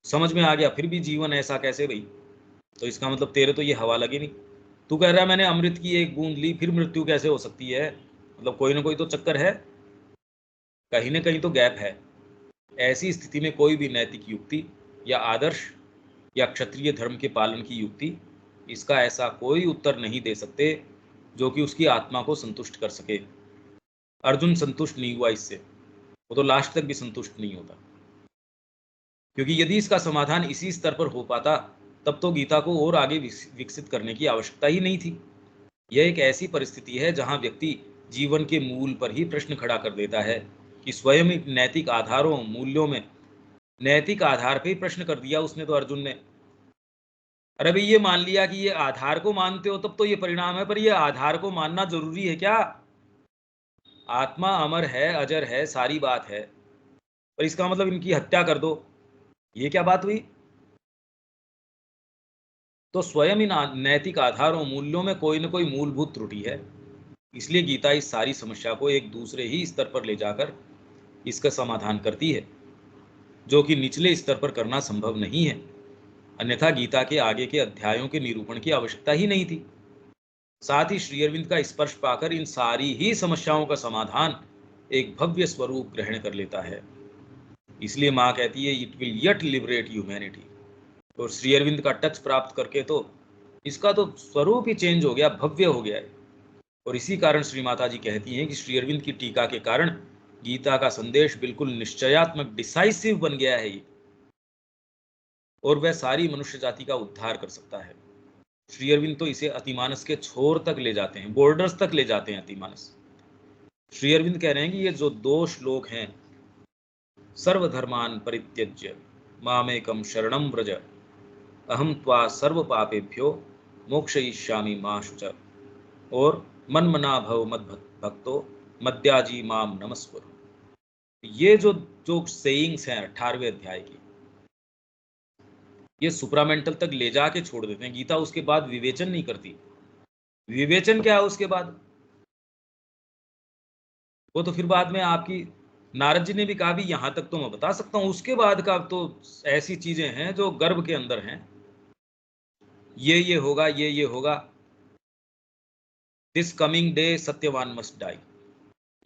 समझ में आ गया फिर भी जीवन ऐसा कैसे भाई? तो इसका मतलब तेरे तो ये हवा लगी नहीं। तू कह रहा है मैंने अमृत की एक बूंद ली फिर मृत्यु कैसे हो सकती है? मतलब कोई ना कोई तो चक्कर है, कहीं ना कहीं तो गैप है। ऐसी स्थिति में कोई भी नैतिक युक्ति या आदर्श या क्षत्रिय धर्म के पालन की युक्ति इसका ऐसा कोई उत्तर नहीं दे सकते जो कि उसकी आत्मा को संतुष्ट कर सके। अर्जुन संतुष्ट नहीं हुआ इससे, वो तो लास्ट तक भी संतुष्ट नहीं होता, क्योंकि यदि इसका समाधान इसी स्तर पर हो पाता तब तो गीता को और आगे विकसित करने की आवश्यकता ही नहीं थी। यह एक ऐसी परिस्थिति है जहां व्यक्ति जीवन के मूल पर ही प्रश्न खड़ा कर देता है कि स्वयं नैतिक आधारों मूल्यों में, नैतिक आधार पर ही प्रश्न कर दिया उसने तो अर्जुन ने। अरे भाई ये मान लिया कि ये आधार को मानते हो तब तो ये परिणाम है, पर ये आधार को मानना जरूरी है क्या? आत्मा अमर है, अजर है, सारी बात है, पर इसका मतलब इनकी हत्या कर दो, ये क्या बात हुई? तो स्वयं इन नैतिक आधारों मूल्यों में कोई न कोई मूलभूत त्रुटि है। इसलिए गीता इस सारी समस्या को एक दूसरे ही स्तर पर ले जाकर इसका समाधान करती है, जो कि निचले स्तर पर करना संभव नहीं है। अन्यथा गीता के आगे के अध्यायों के निरूपण की आवश्यकता ही नहीं थी। साथ ही श्री अरविंद का स्पर्श पाकर इन सारी ही समस्याओं का समाधान एक भव्य स्वरूप ग्रहण कर लेता है। इसलिए माँ कहती है it will yet liberate humanity. और श्री अरविंद का टच प्राप्त करके तो इसका तो स्वरूप ही चेंज हो गया, भव्य हो गया है। और इसी कारण श्री माता जी कहती हैं कि श्री अरविंद की टीका के कारण गीता का संदेश बिल्कुल निश्चयात्मक, डिसाइसिव बन गया है ये, और वह सारी मनुष्य जाति का उद्धार कर सकता है। श्री अरविंद तो इसे अतिमानस के छोर तक ले जाते हैं, बॉर्डर्स तक ले जाते हैं अतिमानस। श्री अरविंद कह रहे हैं कि ये जो 2 श्लोक हैं सर्वधर्मान् परित्यज्य मामेकं शरणं व्रज अहम त्वा सर्व पापेभ्यो मोक्षयिष्यामि मा शुच। और मन्मना भव मद भक्तो मद्याजी माम नमस्कुरु। ये जो जो सेइंग्स हैं 18वें अध्याय की, ये सुप्रामेंटल तक ले जाके छोड़ देते हैं। गीता उसके बाद विवेचन नहीं करती। विवेचन क्या है उसके बाद? वो तो फिर बाद में आपकी नारद जी ने भी कहा भी यहां तक तो मैं बता सकता हूं, उसके बाद का तो ऐसी चीजें हैं जो गर्भ के अंदर हैं। ये होगा, ये होगा, this coming day Satyavan must die,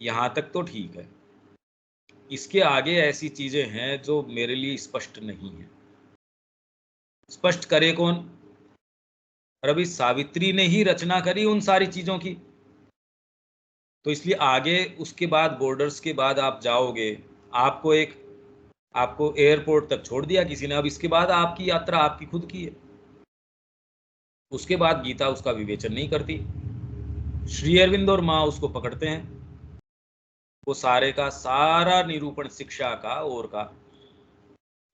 यहां तक तो ठीक है। इसके आगे ऐसी चीजें हैं जो मेरे लिए स्पष्ट नहीं है। स्पष्ट करे कौन? और अभी सावित्री ने ही रचना करी उन सारी चीजों की, तो इसलिए आगे उसके बाद बॉर्डर्स के बाद आप जाओगे, आपको एयरपोर्ट तक छोड़ दिया किसी ने, अब इसके बाद आपकी यात्रा आपकी खुद की है। उसके बाद गीता उसका विवेचन नहीं करती। श्री अरविंद और माँ उसको पकड़ते हैं, वो सारे का सारा निरूपण शिक्षा का और का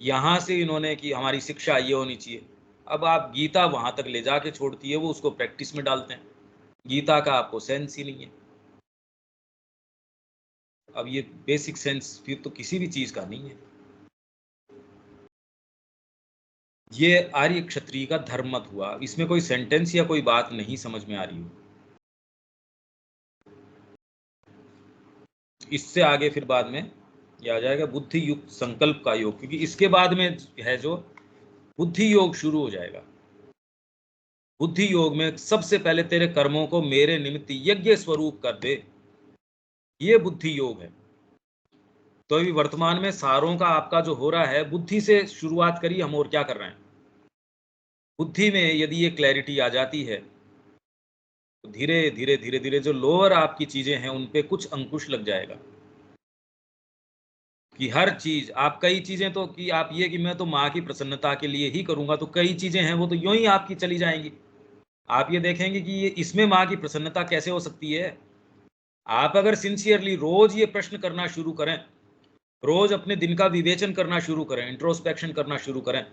यहां से इन्होंने कि हमारी शिक्षा ये होनी चाहिए। अब आप गीता वहां तक ले जाके छोड़ती है, वो उसको प्रैक्टिस में डालते हैं। गीता का आपको सेंस ही नहीं है। अब ये बेसिक सेंस फिर तो किसी भी चीज का नहीं है। ये आर्य क्षत्रिय का धर्म मत हुआ, इसमें कोई सेंटेंस या कोई बात नहीं समझ में आ रही हो। इससे आगे फिर बाद में ये आ जाएगा बुद्धि युक्त संकल्प का योग, क्योंकि इसके बाद में है जो बुद्धि योग शुरू हो जाएगा। बुद्धि योग में सबसे पहले तेरे कर्मों को मेरे निमित्त यज्ञ स्वरूप कर दे, ये बुद्धि योग है। तो अभी वर्तमान में सारों का आपका जो हो रहा है, बुद्धि से शुरुआत करिए हम, और क्या कर रहे हैं। बुद्धि में यदि ये क्लैरिटी आ जाती है तो धीरे धीरे धीरे धीरे जो लोअर आपकी चीजें हैं उन पे कुछ अंकुश लग जाएगा। कि हर चीज आप, कई चीजें तो कि आप ये कि मैं तो माँ की प्रसन्नता के लिए ही करूंगा, तो कई चीजें हैं वो तो यूं ही आपकी चली जाएंगी। आप ये देखेंगे कि ये इसमें माँ की प्रसन्नता कैसे हो सकती है। आप अगर सिंसियरली रोज ये प्रश्न करना शुरू करें, रोज अपने दिन का विवेचन करना शुरू करें, इंट्रोस्पेक्शन करना शुरू करें,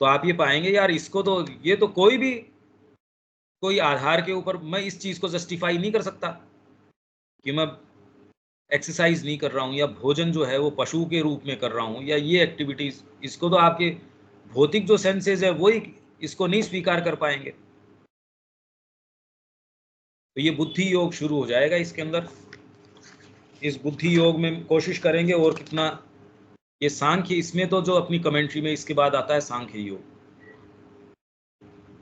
तो आप ये पाएंगे यार इसको तो, ये तो कोई आधार के ऊपर मैं इस चीज को जस्टिफाई नहीं कर सकता कि मैं एक्सरसाइज नहीं कर रहा हूँ या भोजन जो है वो पशु के रूप में कर रहा हूँ या ये एक्टिविटीज, इसको तो आपके भौतिक जो सेंसेस है वही इसको नहीं स्वीकार कर पाएंगे। तो ये बुद्धि योग शुरू हो जाएगा इसके अंदर। इस बुद्धि योग में कोशिश करेंगे और कितना, ये सांख्य, इसमें तो जो अपनी कमेंट्री में इसके बाद आता है सांख्य योग,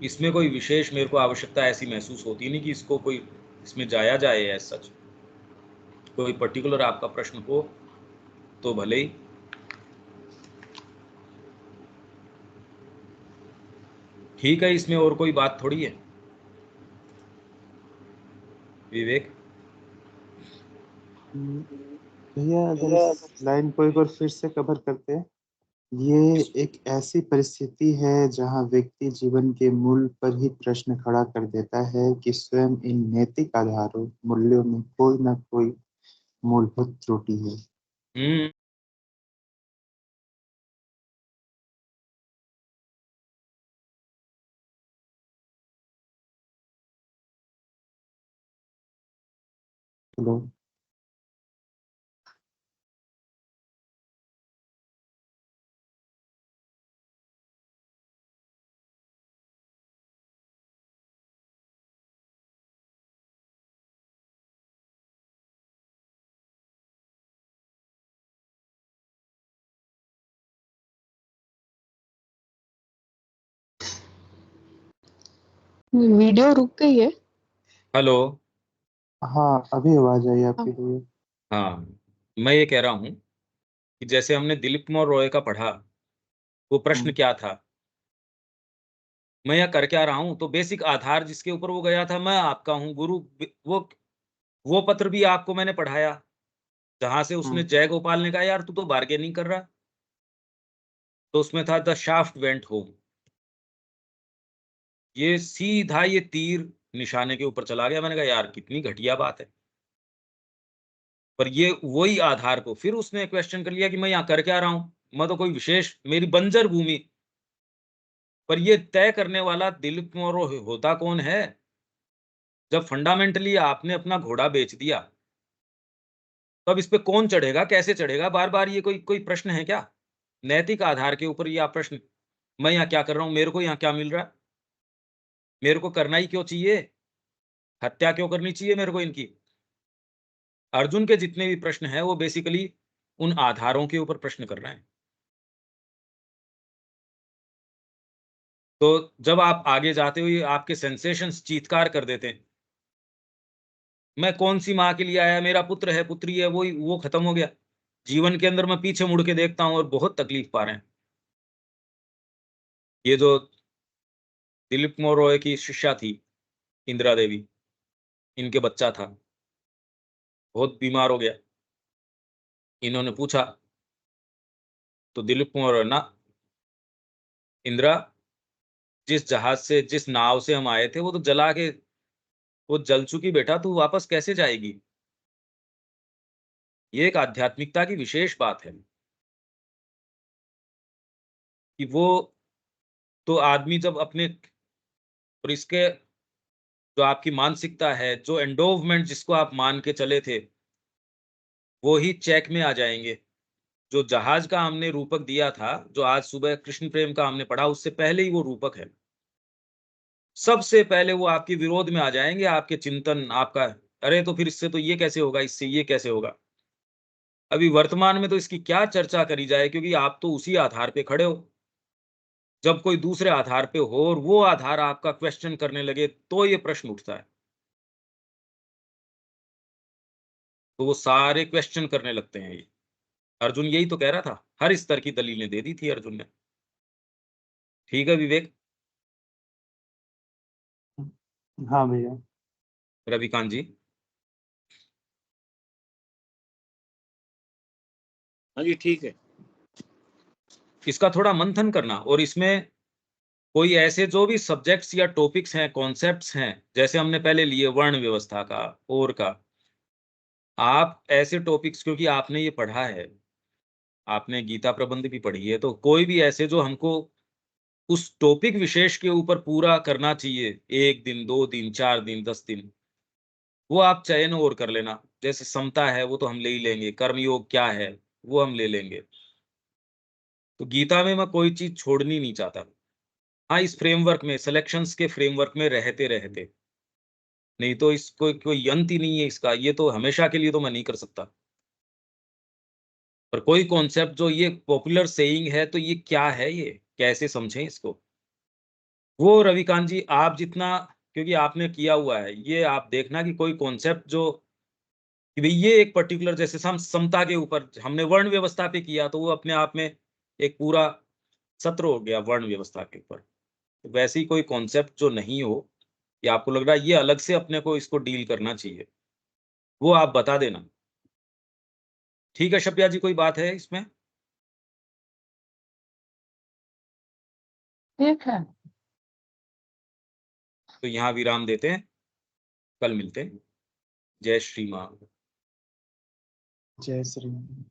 इसमें कोई विशेष मेरे को आवश्यकता ऐसी महसूस होती नहीं कि इसको कोई इसमें जाया जाए। एज सच कोई पर्टिकुलर आपका प्रश्न हो तो भले ही। ठीक है, इसमें और कोई बात थोड़ी है। विवेक भैया अगर इस लाइन को एक बार फिर से कवर करते हैं। ये इस एक ऐसी परिस्थिति है जहां व्यक्ति जीवन के मूल पर ही प्रश्न खड़ा कर देता है कि स्वयं इन नैतिक आधारों मूल्यों में कोई ना कोई मूलभूत त्रुटि है। हम्म हेलो। वीडियो रुक गई है। हेलो। हाँ अभी आवाज आई हाँ। आपकी भैया। हाँ, मैं ये कह रहा हूँ कि जैसे हमने दिलीप कुमार रॉय का पढ़ा, वो प्रश्न हम्म, क्या था, मैं यह कर क्या रहा हूँ, तो बेसिक आधार जिसके ऊपर वो गया था, मैं आपका हूँ गुरु। वो पत्र भी आपको मैंने पढ़ाया, जहां से उसने हम्म, जय गोपाल ने कहा यार तू तो बार्गेनिंग कर रहा। तो उसमें था द शाफ्ट वेंट होम, ये सीधा ये तीर निशाने के ऊपर चला गया। मैंने कहा यार कितनी घटिया बात है। पर ये वही आधार को फिर उसने क्वेश्चन कर लिया कि मैं यहाँ कर क्या रहा हूँ, मैं तो कोई विशेष, मेरी बंजर भूमि। पर ये तय करने वाला दिलीप कुमार होता कौन है? जब फंडामेंटली आपने अपना घोड़ा बेच दिया, तो अब इस पे कौन चढ़ेगा, कैसे चढ़ेगा? बार-बार ये कोई कोई प्रश्न है क्या? नैतिक आधार के ऊपर ये आप प्रश्न, मैं यहाँ क्या कर रहा हूँ? मेरे को यहाँ क्या मिल रहा है? मेरे को करना ही क्यों चाहिए? हत्या क्यों करनी चाहिए मेरे को इनकी? अर्जुन के जितने भी प्रश्न हैं, वो बेसिकली उन आधारों के ऊपर प्रश्न कर रहे हैं। तो जब आप आगे जाते हुए आपके सेंसेशंस चीत्कार कर देते हैं, मैं कौन-सी माँ के लिए आया, मेरा पुत्र है, पुत्री है, वो खत्म हो गया। जीवन के अंदर मैं पीछे मुड़ के देखता हूँ और बहुत तकलीफ पा रहे हैं। ये जो दिलीप कुमार रॉय की शिष्या थी, इंदिरा देवी, इनके बच्चा था, बहुत बीमार हो गया। इन्होंने पूछा, तो दिलीप कुमार रॉय, ना इंदिरा, जिस जहाज से, जिस नाव से हम आए थे, वो तो जला के, वो जल चुकी बेटा, तू वापस कैसे जाएगी? ये एक आध्यात्मिकता की विशेष बात है कि वो, तो आदमी जब अपने, और इसके जो आपकी मानसिकता है, जो एंडोवमेंट जिसको आप मान के चले थे, वो ही चेक में आ जाएँगे। जो जहाज का हमने रूपक दिया था, जो आज सुबह कृष्ण प्रेम का हमने पढ़ा, उससे पहले ही वो रूपक है। सबसे पहले वो आपके विरोध में आ जाएँगे, आपके चिंतन, आपका, अरे! तो फिर इससे तो ये कैसे होगा, इससे ये कैसे होगा? अभी वर्तमान में तो इसकी क्या चर्चा करी जाए, क्योंकि आप तो उसी आधार पे खड़े हो। जब कोई दूसरे आधार पे हो और वो आधार आपका क्वेश्चन करने लगे, तो ये प्रश्न उठता है। तो वो सारे क्वेश्चन करने लगते हैं ये। अर्जुन यही तो कह रहा था, हर स्तर की दलीलें दे दी थी अर्जुन ने। ठीक है विवेक, हाँ भैया। रविकांत जी, हाँ जी ठीक है। इसका थोड़ा मंथन करना, और इसमें कोई ऐसे जो भी सब्जेक्ट्स या टॉपिक्स हैं, कॉन्सेप्ट्स हैं, जैसे हमने पहले लिए वर्ण व्यवस्था का और का, आप ऐसे टॉपिक्स, क्योंकि आपने ये पढ़ा है, आपने गीता प्रबंध भी पढ़ी है, तो कोई भी ऐसे जो हमको उस टॉपिक विशेष के ऊपर पूरा करना चाहिए, 1 दिन, 2 दिन, 4 दिन, 10 दिन, वो आप चयन और कर लेना। जैसे समता है, वो तो हम ले ही लेंगे, कर्मयोग क्या है, वो हम ले लेंगे। तो गीता में मैं कोई चीज़ छोड़नी नहीं चाहता। हाँ, इस फ्रेमवर्क में, सिलेक्शंस के फ्रेमवर्क में रहते-रहते, नहीं तो इसको कोई अंत ही नहीं है इसका, ये तो हमेशा के लिए तो मैं नहीं कर सकता। पर कोई कॉन्सेप्ट जो ये पॉपुलर सेइंग है, तो ये क्या है ये? कैसे समझें इसको? वो रविकांत जी, आप जितना, क्योंकि आपने किया हुआ है, ये आप देखना कि कोई कॉन्सेप्ट जो, कि भई ये एक पर्टिकुलर, जैसे समता के ऊपर हमने वर्ण व्यवस्था पे किया, तो वो अपने आप में एक पूरा सत्र हो गया वर्ण व्यवस्था के ऊपर। तो वैसे ही कोई कॉन्सेप्ट जो नहीं हो, या आपको लग रहा है ये अलग से अपने को इसको डील करना चाहिए, वो आप बता देना। ठीक है शब्या जी, कोई बात है इसमें? ठीक है। तो यहाँ विराम देते हैं, कल मिलते हैं। जय श्री माँ। जय श्री राम।